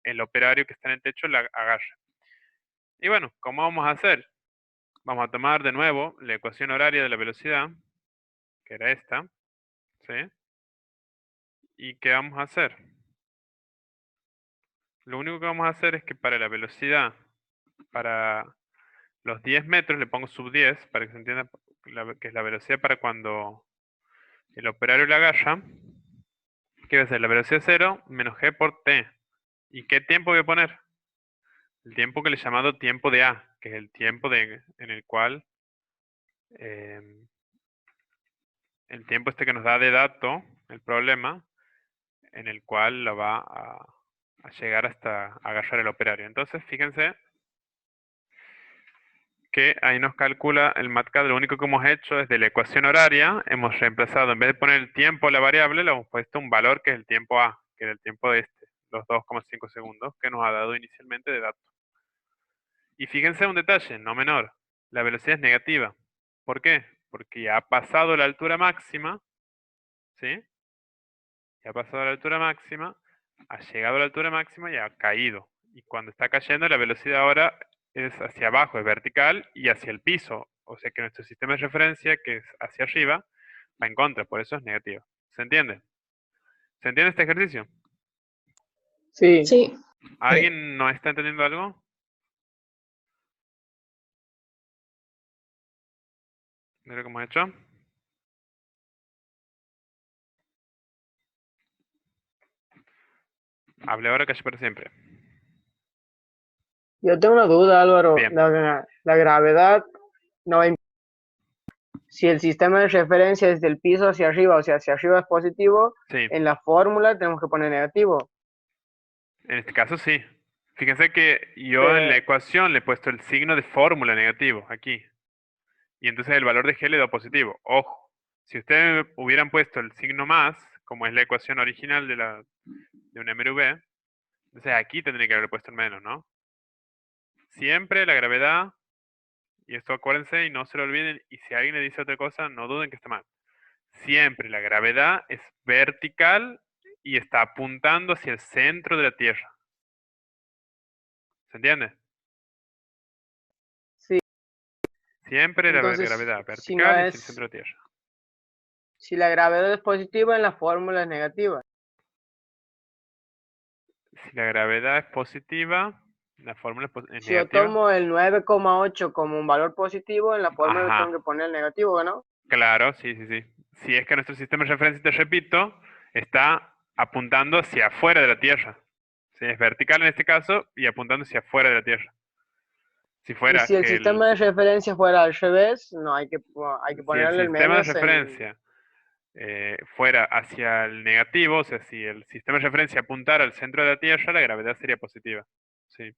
el operario que está en el techo la agarra. Y bueno, ¿cómo vamos a hacer? Vamos a tomar de nuevo la ecuación horaria de la velocidad, que era esta, ¿sí? ¿Y qué vamos a hacer? Lo único que vamos a hacer es que para la velocidad, para los 10 metros, le pongo sub 10, para que se entienda que es la velocidad para cuando el operario la agarra, que va a ser la velocidad 0 menos g por t. ¿Y qué tiempo voy a poner? El tiempo que le he llamado tiempo de A, que es el tiempo en el cual el tiempo este que nos da de dato el problema, en el cual lo va a llegar hasta agarrar el operario. Entonces, fíjense que ahí nos calcula el MATCAD. Lo único que hemos hecho es de la ecuación horaria, hemos reemplazado, en vez de poner el tiempo a la variable, le hemos puesto un valor que es el tiempo A, que era el tiempo de los 2,5 segundos que nos ha dado inicialmente de dato. Y fíjense un detalle, no menor, la velocidad es negativa. ¿Por qué? Porque ya ha pasado la altura máxima, ¿sí? Ya ha pasado a la altura máxima, ha llegado a la altura máxima y ha caído. Y cuando está cayendo, la velocidad ahora es hacia abajo, es vertical y hacia el piso. O sea que nuestro sistema de referencia, que es hacia arriba, va en contra, por eso es negativo. ¿Se entiende? ¿Se entiende este ejercicio? Sí. Sí. ¿Alguien no está entendiendo algo? Mira cómo he hecho. Hable ahora, calle para siempre. Yo tengo una duda, Álvaro. Bien. La gravedad no va a si el sistema de referencia es del piso hacia arriba, o sea, hacia arriba es positivo, Sí, en la fórmula tenemos que poner negativo. en este caso sí. Fíjense que yo en la Pe- ecuación le he puesto el signo de fórmula negativo aquí. Y entonces el valor de G le da positivo. Ojo, si ustedes hubieran puesto el signo más, como es la ecuación original de un MRV, entonces aquí tendría que haber puesto el menos, ¿no? Siempre la gravedad, y esto acuérdense y no se lo olviden, y si alguien le dice otra cosa, no duden que está mal. Siempre la gravedad es vertical y está apuntando hacia el centro de la Tierra. ¿Se entiende? Sí, Siempre la entonces, gravedad si no vertical y hacia el centro es, de la Tierra. si la gravedad es positiva, en la fórmula es negativa. Si la gravedad es positiva, la fórmula es Si yo negativa. tomo el 9,8 como un valor positivo, en la fórmula le tengo Ajá, que poner el negativo, ¿no? claro, sí, sí, sí. Si es que nuestro sistema de referencia, te repito, está apuntando hacia afuera de la Tierra. Sí, es vertical en este caso y apuntando hacia afuera de la Tierra. Si Y fuera si el que el, sistema de referencia fuera al revés, no hay que si el ponerle el sistema de menos en... referencia fuera hacia el negativo, o sea, si el sistema de referencia apuntara al centro de la Tierra, la gravedad sería positiva. Sí.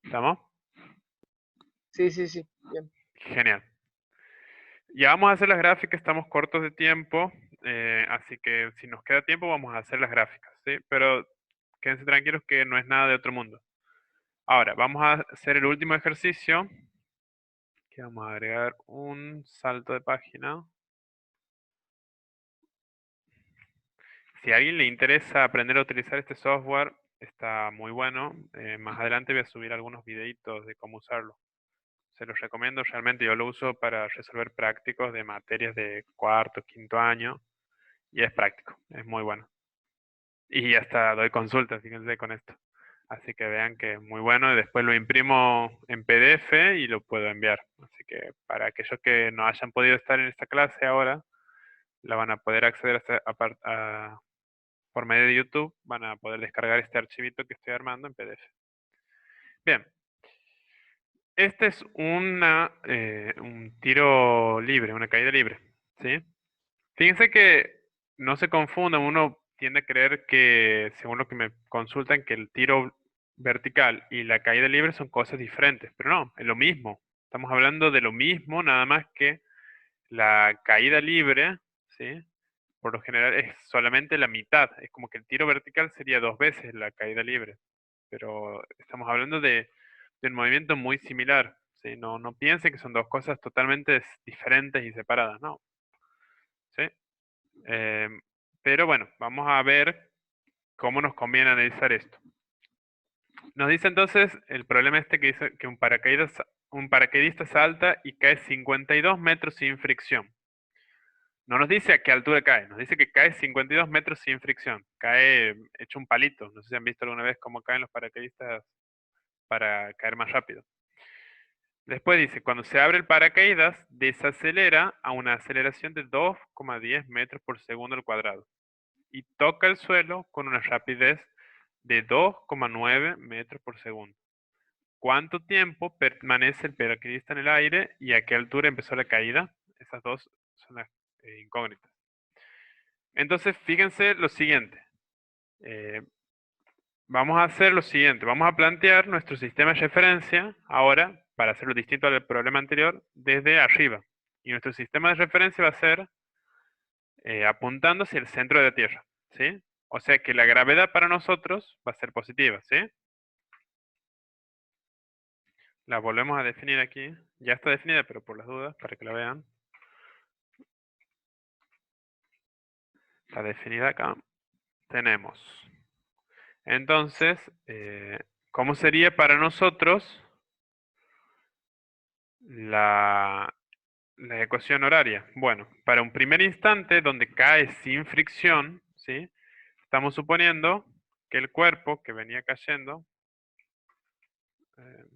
¿Estamos? Sí, sí, sí. Bien. Genial. Ya vamos a hacer las gráficas, estamos cortos de tiempo, así que si nos queda tiempo vamos a hacer las gráficas, ¿sí? Pero quédense tranquilos que no es nada de otro mundo. Ahora, vamos a hacer el último ejercicio, que vamos a agregar un salto de página. Si a alguien le interesa aprender a utilizar este software, está muy bueno. Más adelante voy a subir algunos videitos de cómo usarlo. Se los recomiendo, realmente yo lo uso para resolver prácticos de materias de cuarto, quinto año, y es práctico, es muy bueno. Y hasta doy consultas, fíjense con esto. Así que vean que es muy bueno y después lo imprimo en PDF y lo puedo enviar. Así que para aquellos que no hayan podido estar en esta clase ahora, la van a poder acceder por medio de YouTube, van a poder descargar este archivito que estoy armando en PDF. Bien, este es un tiro libre, una caída libre, ¿sí? Fíjense que no se confundan, uno tiende a creer que, según lo que me consultan, que el tiro vertical y la caída libre son cosas diferentes, pero no, es lo mismo. Estamos hablando de lo mismo, nada más que la caída libre, ¿sí? Por lo general es solamente la mitad, es como que el tiro vertical sería 2 veces la caída libre, pero estamos hablando de un movimiento muy similar, ¿sí? No, no piensen que son dos cosas totalmente diferentes y separadas, no, ¿sí? Eh, pero bueno, vamos a ver cómo nos conviene analizar esto. Nos dice entonces el problema este que dice que un paracaidista salta y cae 52 metros sin fricción. No nos dice a qué altura cae, nos dice que cae 52 metros sin fricción. Cae hecho un palito. No sé si han visto alguna vez cómo caen los paracaidistas para caer más rápido. Después dice, cuando se abre el paracaídas, desacelera a una aceleración de 2,10 metros por segundo al cuadrado y toca el suelo con una rapidez de 2,9 metros por segundo. ¿Cuánto tiempo permanece el paracaidista en el aire y a qué altura empezó la caída? Esas dos son las incógnitas. Entonces, fíjense lo siguiente. Eh, vamos a hacer lo siguiente. Vamos a plantear nuestro sistema de referencia ahora, para hacerlo distinto al problema anterior, desde arriba. Y nuestro sistema de referencia va a ser apuntando hacia el centro de la Tierra, ¿sí? O sea que la gravedad para nosotros va a ser positiva, ¿sí? La volvemos a definir aquí. Ya está definida, pero por las dudas, para que la vean. Está definida acá. Tenemos. Entonces, ¿cómo sería para nosotros la ecuación horaria? Bueno, para un primer instante donde cae sin fricción, ¿sí? Estamos suponiendo que el cuerpo que venía cayendo, eh,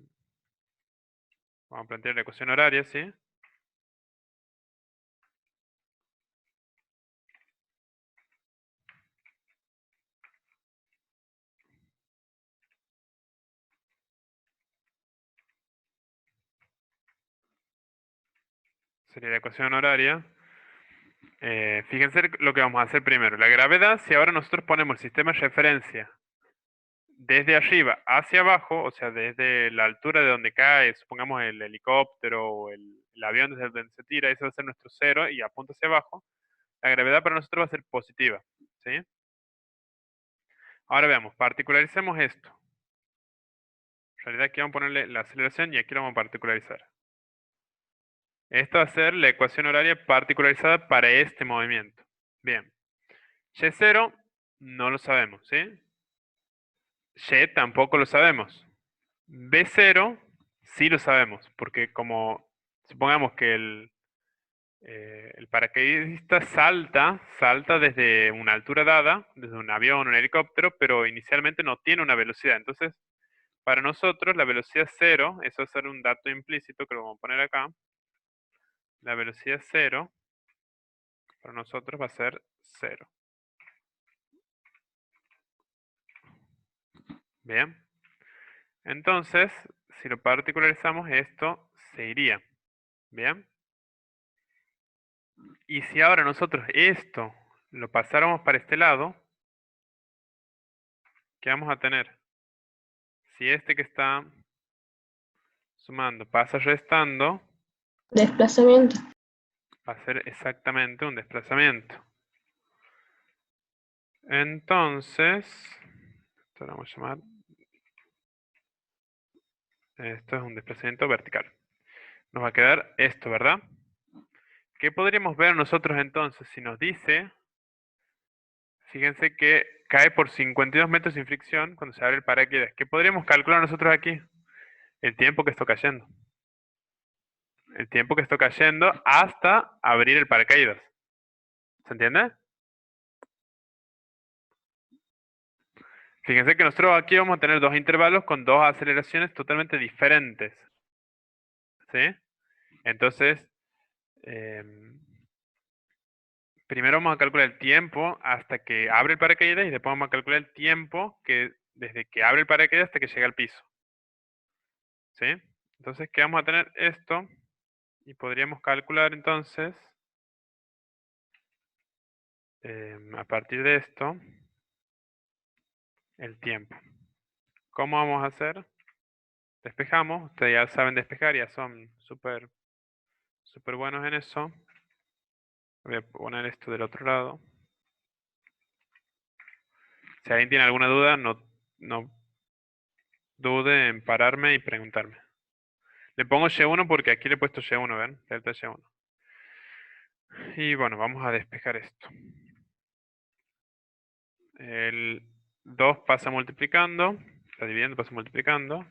vamos a plantear la ecuación horaria, ¿sí? Sería la ecuación horaria. Fíjense lo que vamos a hacer primero. La gravedad, si ahora nosotros ponemos el sistema de referencia desde arriba hacia abajo, o sea, desde la altura de donde cae, supongamos el helicóptero o el avión desde donde se tira, ese va a ser nuestro cero y apunta hacia abajo, la gravedad para nosotros va a ser positiva, ¿sí? Ahora veamos, particularizemos esto. En realidad aquí vamos a ponerle la aceleración y aquí lo vamos a particularizar. Esta va a ser la ecuación horaria particularizada para este movimiento. Bien. Y0 no lo sabemos, ¿sí? Y tampoco lo sabemos. B0 sí lo sabemos, porque como supongamos que el paracaidista salta desde una altura dada, desde un avión o un helicóptero, pero inicialmente no tiene una velocidad. Entonces, para nosotros la velocidad cero, eso va a ser un dato implícito que lo vamos a poner acá. La velocidad cero para nosotros va a ser cero. Bien. Entonces, si lo particularizamos, esto se iría. Bien. Y si ahora nosotros esto lo pasáramos para este lado, ¿qué vamos a tener? Si este que está sumando pasa restando, Desplazamiento. va a ser exactamente un desplazamiento. Entonces, esto lo vamos a llamar, esto es un desplazamiento vertical. Nos va a quedar esto, ¿verdad? ¿Qué podríamos ver nosotros entonces si nos dice, fíjense que cae por 52 metros sin fricción cuando se abre el paracaídas? ¿Qué podríamos calcular nosotros aquí? El tiempo que está cayendo. El tiempo que está cayendo hasta abrir el paracaídas. ¿Se entiende? Fíjense que nosotros aquí vamos a tener dos intervalos con dos aceleraciones totalmente diferentes. ¿Sí? Entonces, primero vamos a calcular el tiempo hasta que abre el paracaídas y después vamos a calcular el tiempo que desde que abre el paracaídas hasta que llega al piso. ¿Sí? Entonces, ¿qué vamos a tener? Esto. Y podríamos calcular entonces, a partir de esto, el tiempo. ¿Cómo vamos a hacer? Despejamos. Ustedes ya saben despejar, ya son súper buenos en eso. Voy a poner esto del otro lado. Si alguien tiene alguna duda, no dude en pararme y preguntarme. Le pongo Y1 porque aquí le he puesto Y1, ¿ven? Delta Y1. Y bueno, vamos a despejar esto. El 2 pasa multiplicando, está dividiendo, pasa multiplicando.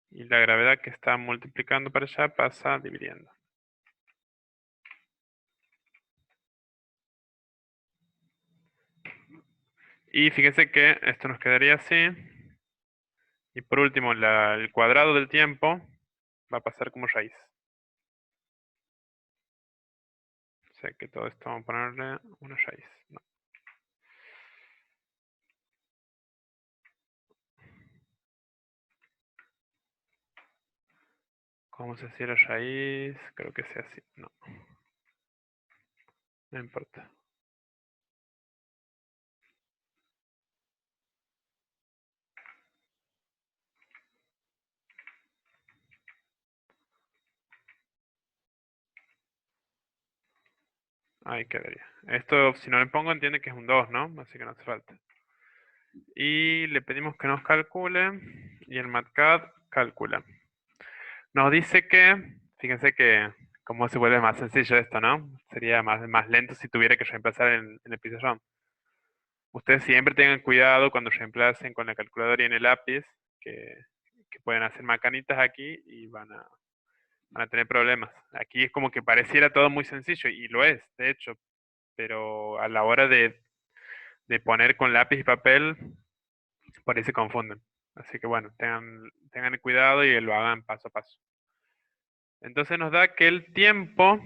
Y la gravedad que está multiplicando para allá pasa dividiendo. Y fíjense que esto nos quedaría así. Y por último, el cuadrado del tiempo va a pasar como raíz. O sea que todo esto vamos a ponerle una raíz. No. ¿Cómo se hacía la raíz? Creo que sea así. No. No importa. Ahí quedaría. Esto, si no le pongo, entiende que es un 2, ¿no? Así que no hace falta. Y le pedimos que nos calcule. Y el MATCAD calcula. Nos dice que, fíjense que ¿Cómo se vuelve más sencillo esto, no? Sería más lento si tuviera que reemplazar en el pizarrón. Ustedes siempre tengan cuidado cuando reemplacen con la calculadora y en el lápiz, que pueden hacer macanitas aquí y van a tener problemas. Aquí es como que pareciera todo muy sencillo, y lo es, de hecho, pero a la hora de poner con lápiz y papel, por ahí se confunden. Así que bueno, tengan cuidado y lo hagan paso a paso. Entonces nos da que el tiempo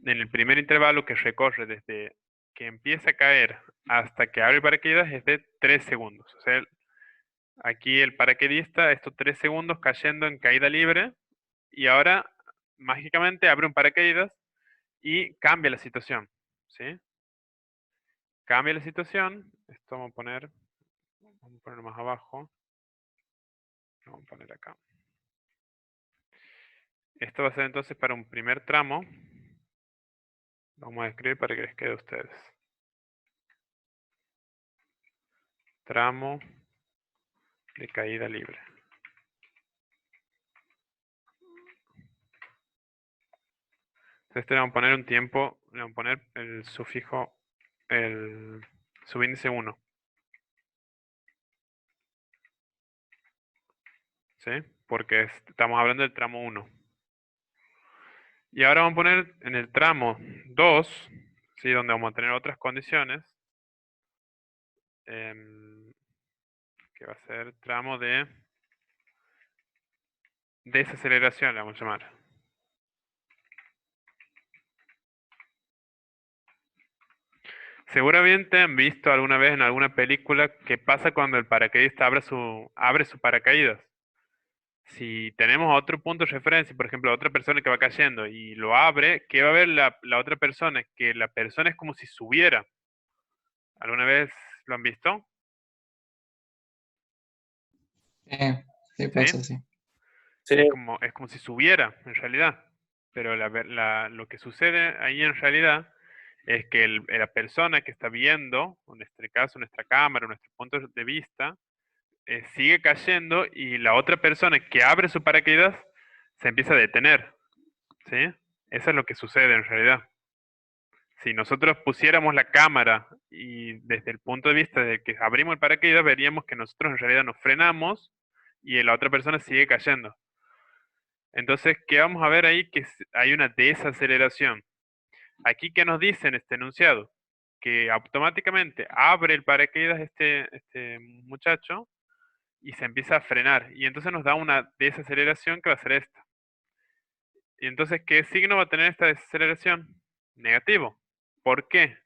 en el primer intervalo que recorre desde que empieza a caer hasta que abre el paracaídas es de 3 segundos. O sea, aquí el paracaidista, estos 3 segundos cayendo en caída libre, y ahora mágicamente abre un paracaídas y cambia la situación. ¿Sí? Cambia la situación. Esto vamos a poner más abajo. Vamos a poner acá. Esto va a ser entonces para un primer tramo. Vamos a escribir para que les quede a ustedes. Tramo de caída libre. Entonces le vamos a poner un tiempo, le vamos a poner el sufijo, el subíndice 1. ¿Sí? Porque estamos hablando del tramo 1. Y ahora vamos a poner en el tramo 2, ¿sí? Donde vamos a tener otras condiciones. Que va a ser tramo de desaceleración, le vamos a llamar. Seguramente han visto alguna vez en alguna película qué pasa cuando el paracaidista abre su paracaídas. Si tenemos otro punto de referencia, por ejemplo, otra persona que va cayendo y lo abre, ¿qué va a ver la otra persona? Que la persona es como si subiera. ¿Alguna vez lo han visto? Sí, pasa, sí. Sí, Es como si subiera, en realidad. Pero lo que sucede ahí en realidad es que la persona que está viendo, en este caso nuestra cámara, nuestro punto de vista, sigue cayendo, y la otra persona que abre su paracaídas se empieza a detener. ¿Sí? Eso es lo que sucede en realidad. Si nosotros pusiéramos la cámara y desde el punto de vista de que abrimos el paracaídas, veríamos que nosotros en realidad nos frenamos y la otra persona sigue cayendo. Entonces, ¿qué vamos a ver ahí? Que hay una desaceleración. Aquí, ¿qué nos dice en este enunciado? Que automáticamente abre el paracaídas este muchacho y se empieza a frenar. Y entonces nos da una desaceleración que va a ser esta. Y entonces, ¿qué signo va a tener esta desaceleración? Negativo. ¿Por qué?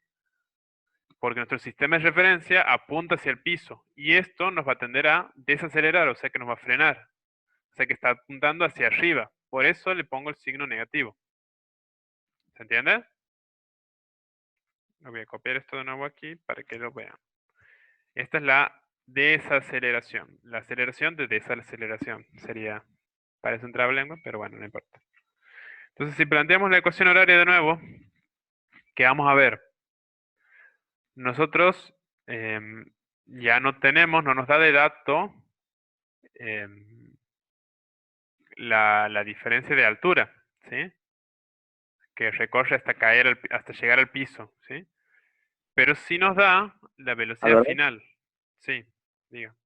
Porque nuestro sistema de referencia apunta hacia el piso y esto nos va a tender a desacelerar, o sea que nos va a frenar. O sea que está apuntando hacia arriba. Por eso le pongo el signo negativo. ¿Se entiende? Voy a copiar esto de nuevo aquí para que lo vean. Esta es la desaceleración. La aceleración de desaceleración sería, parece un trabalengua, pero bueno, no importa. Entonces, si planteamos la ecuación horaria de nuevo, ¿qué vamos a ver? Nosotros ya no nos da de dato la diferencia de altura, ¿sí? Que recorre hasta llegar al piso, ¿sí? Pero sí nos da la velocidad Álvaro, final. Sí, diga.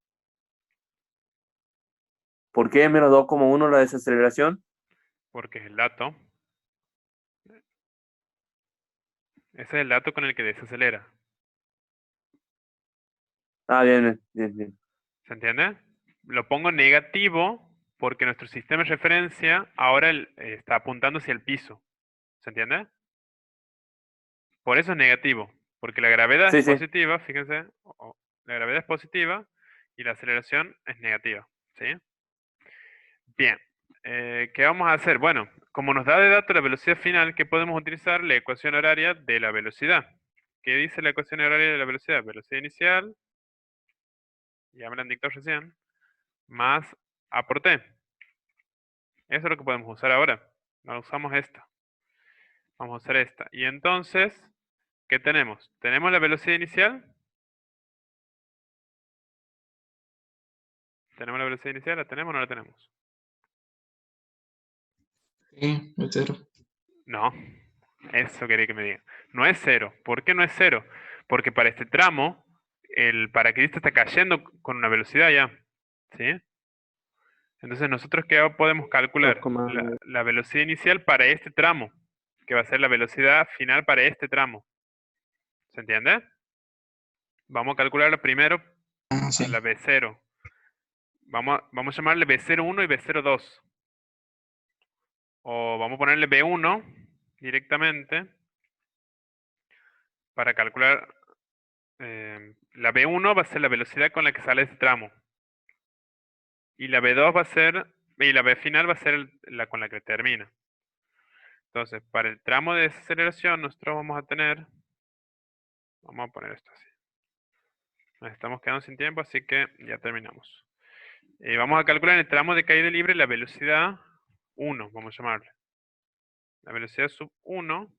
¿por qué menos 2,1 la desaceleración? Porque es el dato. Ese es el dato con el que desacelera. Ah, bien, bien, bien. ¿Se entiende? Lo pongo negativo porque nuestro sistema de referencia ahora está apuntando hacia el piso. ¿Se entiende? Por eso es negativo. Porque la gravedad Sí, es sí. positiva, fíjense. La gravedad es positiva y la aceleración es negativa. ¿Sí? Bien. ¿Qué vamos a hacer? Bueno, como nos da de dato la velocidad final, ¿qué podemos utilizar? La ecuación horaria de la velocidad. ¿Qué dice la ecuación horaria de la velocidad? Velocidad inicial, ya me la han dictado recién, más A por T. Eso es lo que podemos usar ahora. No usamos esta. Vamos a usar esta. Y entonces, ¿qué tenemos? ¿Tenemos la velocidad inicial? ¿Tenemos la velocidad inicial? ¿La tenemos o no la tenemos? Sí, es cero. No, eso quería que me diga. No es cero. ¿Por qué no es cero? Porque para este tramo, el paracaidista está cayendo con una velocidad ya. ¿Sí? Entonces nosotros ¿qué podemos calcular? 2,9. La velocidad inicial para este tramo, que va a ser la velocidad final para este tramo. ¿Se entiende? Vamos a calcularlo primero Ah, a sí. la B0. Vamos a llamarle B01 y B02. O vamos a ponerle B1 directamente para calcular. La B1 va a ser la velocidad con la que sale este tramo. Y la B2 va a ser, y la B final va a ser la con la que termina. Entonces, para el tramo de desaceleración, nosotros vamos a tener, vamos a poner esto así. Nos estamos quedando sin tiempo, así que ya terminamos. Vamos a calcular en el tramo de caída libre la velocidad 1, vamos a llamarle. La velocidad sub 1,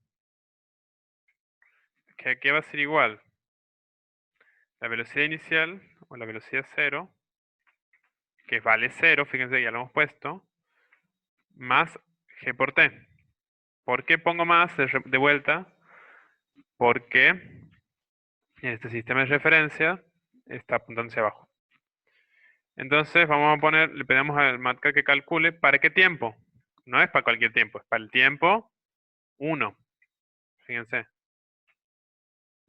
que aquí va a ser igual. La velocidad inicial, o la velocidad 0, que vale 0, fíjense, ya lo hemos puesto, más g por t. ¿Por qué pongo más de vuelta? Porque este sistema de referencia está apuntando hacia abajo. Entonces vamos a poner, le pedimos al MATCAD que calcule para qué tiempo. No es para cualquier tiempo, es para el tiempo 1. Fíjense.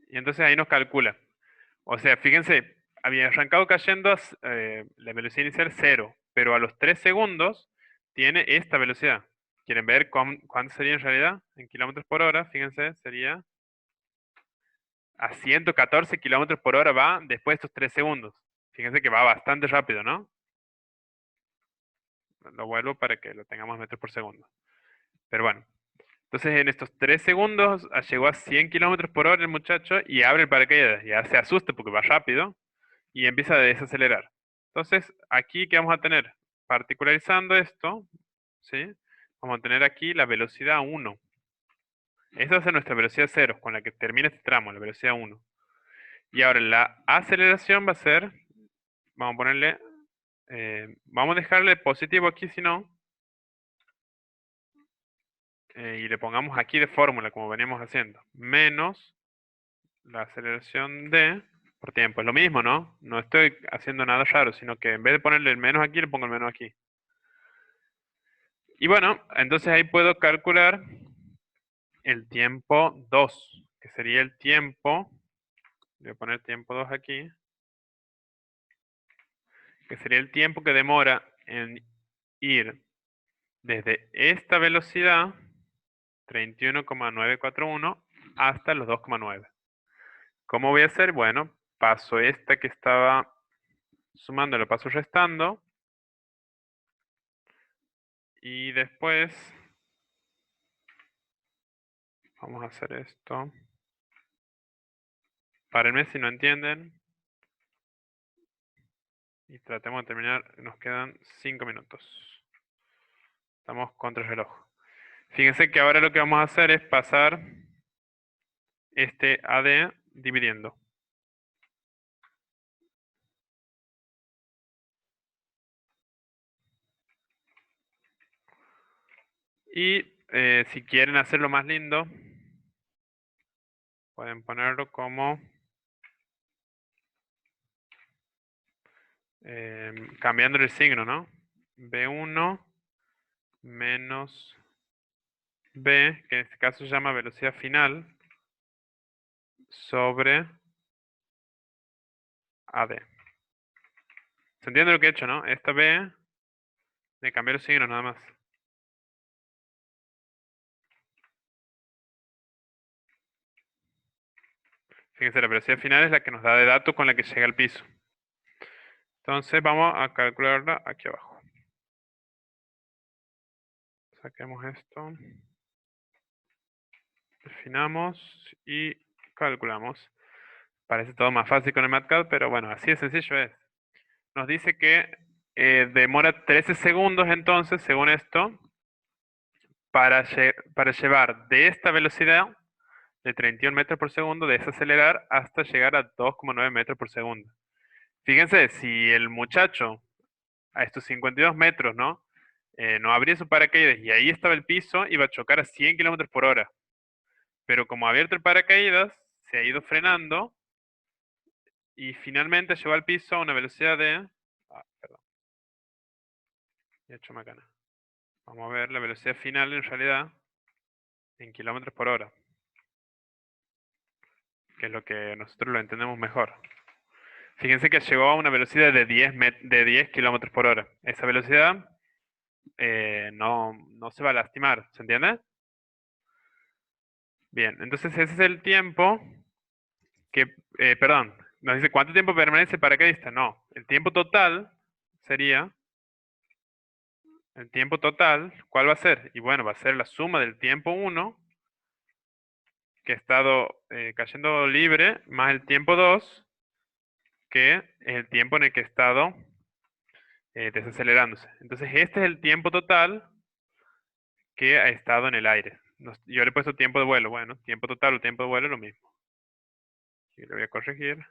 Y entonces ahí nos calcula. O sea, fíjense, había arrancado cayendo la velocidad inicial 0, pero a los 3 segundos tiene esta velocidad. ¿Quieren ver cuánto sería en realidad? En kilómetros por hora, fíjense, sería a 114 kilómetros por hora va después de estos 3 segundos. Fíjense que va bastante rápido, ¿no? Lo vuelvo para que lo tengamos en metros por segundo. Pero bueno. Entonces en estos 3 segundos llegó a 100 kilómetros por hora el muchacho y abre el paracaídas. Ya se asusta porque va rápido y empieza a desacelerar. Entonces aquí ¿qué vamos a tener? Particularizando esto, ¿sí? Vamos a tener aquí la velocidad 1. Esa va a ser nuestra velocidad 0, con la que termina este tramo, la velocidad 1. Y ahora la aceleración va a ser, vamos a ponerle, vamos a dejarle positivo aquí si no, y le pongamos aquí de fórmula como veníamos haciendo, menos la aceleración d por tiempo. Es lo mismo, ¿no? No estoy haciendo nada raro, sino que en vez de ponerle el menos aquí, le pongo el menos aquí. Y bueno, entonces ahí puedo calcular el tiempo 2, que sería el tiempo, voy a poner tiempo 2 aquí, que sería el tiempo que demora en ir desde esta velocidad, 31,941, hasta los 2,9. ¿Cómo voy a hacer? Bueno, paso esta que estaba sumando, lo paso restando. Y después vamos a hacer esto. Párenme si no entienden. Y tratemos de terminar. Nos quedan 5 minutos. Estamos contra el reloj. Fíjense que ahora lo que vamos a hacer es pasar este AD dividiendo. Y si quieren hacerlo más lindo, pueden ponerlo como cambiando el signo, ¿no? B1 menos B, que en este caso se llama velocidad final, sobre AD. ¿Se entiende lo que he hecho, no? Esta B, de cambiar los signos nada más. Fíjense, la velocidad final es la que nos da de datos con la que llega al piso. Entonces vamos a calcularla aquí abajo. Saquemos esto. Definamos y calculamos. Parece todo más fácil con el MATCAD, pero bueno, así de sencillo es. Nos dice que demora 13 segundos entonces, según esto, para llevar de esta velocidad de 31 metros por segundo, desacelerar hasta llegar a 2,9 metros por segundo. Fíjense, si el muchacho a estos 52 metros, ¿no? no abría su paracaídas y ahí estaba el piso, iba a chocar a 100 kilómetros por hora. Pero como ha abierto el paracaídas, se ha ido frenando y finalmente llegó al piso a una velocidad de... perdón. He hecho macana. Vamos a ver la velocidad final en realidad en kilómetros por hora, que es lo que nosotros lo entendemos mejor. Fíjense que llegó a una velocidad de 10 kilómetros por hora. Esa velocidad no se va a lastimar, ¿se entiende? Bien, entonces ese es el tiempo que, perdón, nos dice cuánto tiempo permanece el paracaidista. No, el tiempo total sería, el tiempo total, ¿cuál va a ser? Y bueno, va a ser la suma del tiempo 1, que ha estado cayendo libre, más el tiempo 2, que es el tiempo en el que ha estado desacelerándose. Entonces este es el tiempo total que ha estado en el aire. Yo le he puesto tiempo de vuelo. Bueno, tiempo total o tiempo de vuelo es lo mismo. Y lo voy a corregir.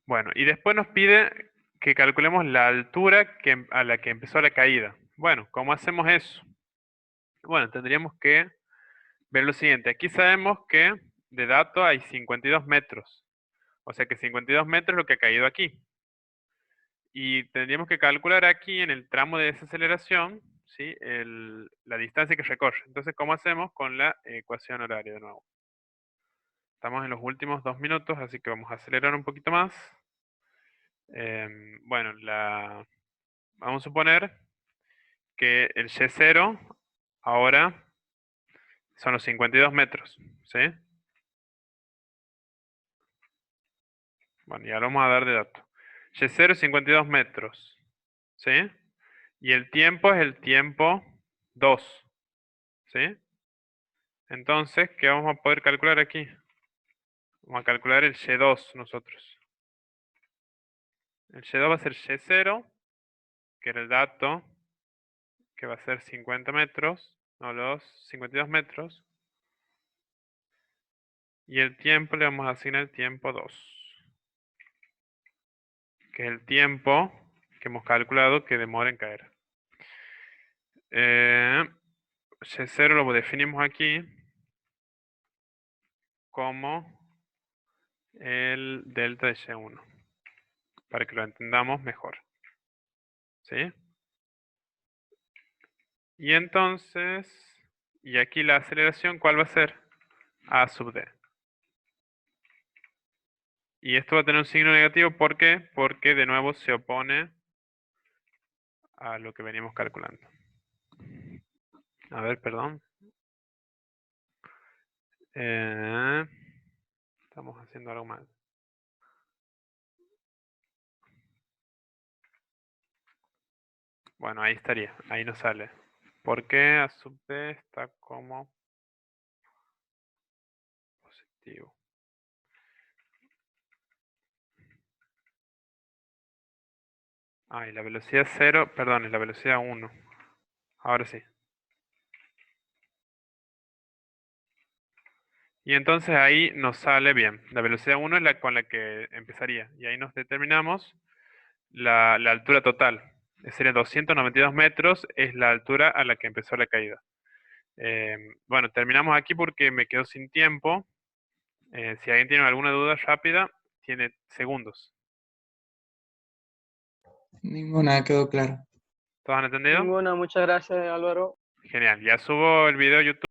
Bueno, y después nos pide que calculemos la altura a la que empezó la caída. Bueno, ¿cómo hacemos eso? Bueno, tendríamos que ver lo siguiente. Aquí sabemos que de dato hay 52 metros. O sea que 52 metros es lo que ha caído aquí. Y tendríamos que calcular aquí en el tramo de desaceleración, ¿sí? La distancia que recorre. Entonces, ¿cómo hacemos con la ecuación horaria de nuevo? Estamos en los últimos 2 minutos, así que vamos a acelerar un poquito más. Bueno, vamos a suponer que el Y0 ahora son los 52 metros, ¿sí? Bueno, ya lo vamos a dar de dato. Y0 es 52 metros, ¿sí? Y el tiempo es el tiempo 2, ¿sí? Entonces, ¿qué vamos a poder calcular aquí? Vamos a calcular el Y2 nosotros. El Y2 va a ser Y0, que era el dato, que va a ser 50 metros, no, los 52 metros. Y el tiempo le vamos a asignar el tiempo 2, que es el tiempo que hemos calculado que demora en caer. Y0 lo definimos aquí como el delta de Y1, para que lo entendamos mejor. ¿Sí? Y entonces, y aquí la aceleración, ¿cuál va a ser? A sub d. Y esto va a tener un signo negativo, ¿por qué? Porque de nuevo se opone a lo que venimos calculando. A ver, perdón. Estamos haciendo algo mal. Bueno, ahí estaría, ahí nos sale. ¿Por qué a sub d está como positivo? Ah, y la velocidad 0, perdón, es la velocidad 1. Ahora sí. Y entonces ahí nos sale bien. La velocidad 1 es la con la que empezaría. Y ahí nos determinamos la altura total. Sería 292 metros, es la altura a la que empezó la caída. Bueno, terminamos aquí porque me quedo sin tiempo. Si alguien tiene alguna duda rápida, tiene segundos. Ninguna quedó claro. ¿Todos han entendido? Ninguna, muchas gracias, Álvaro. Genial, ya subo el video a YouTube.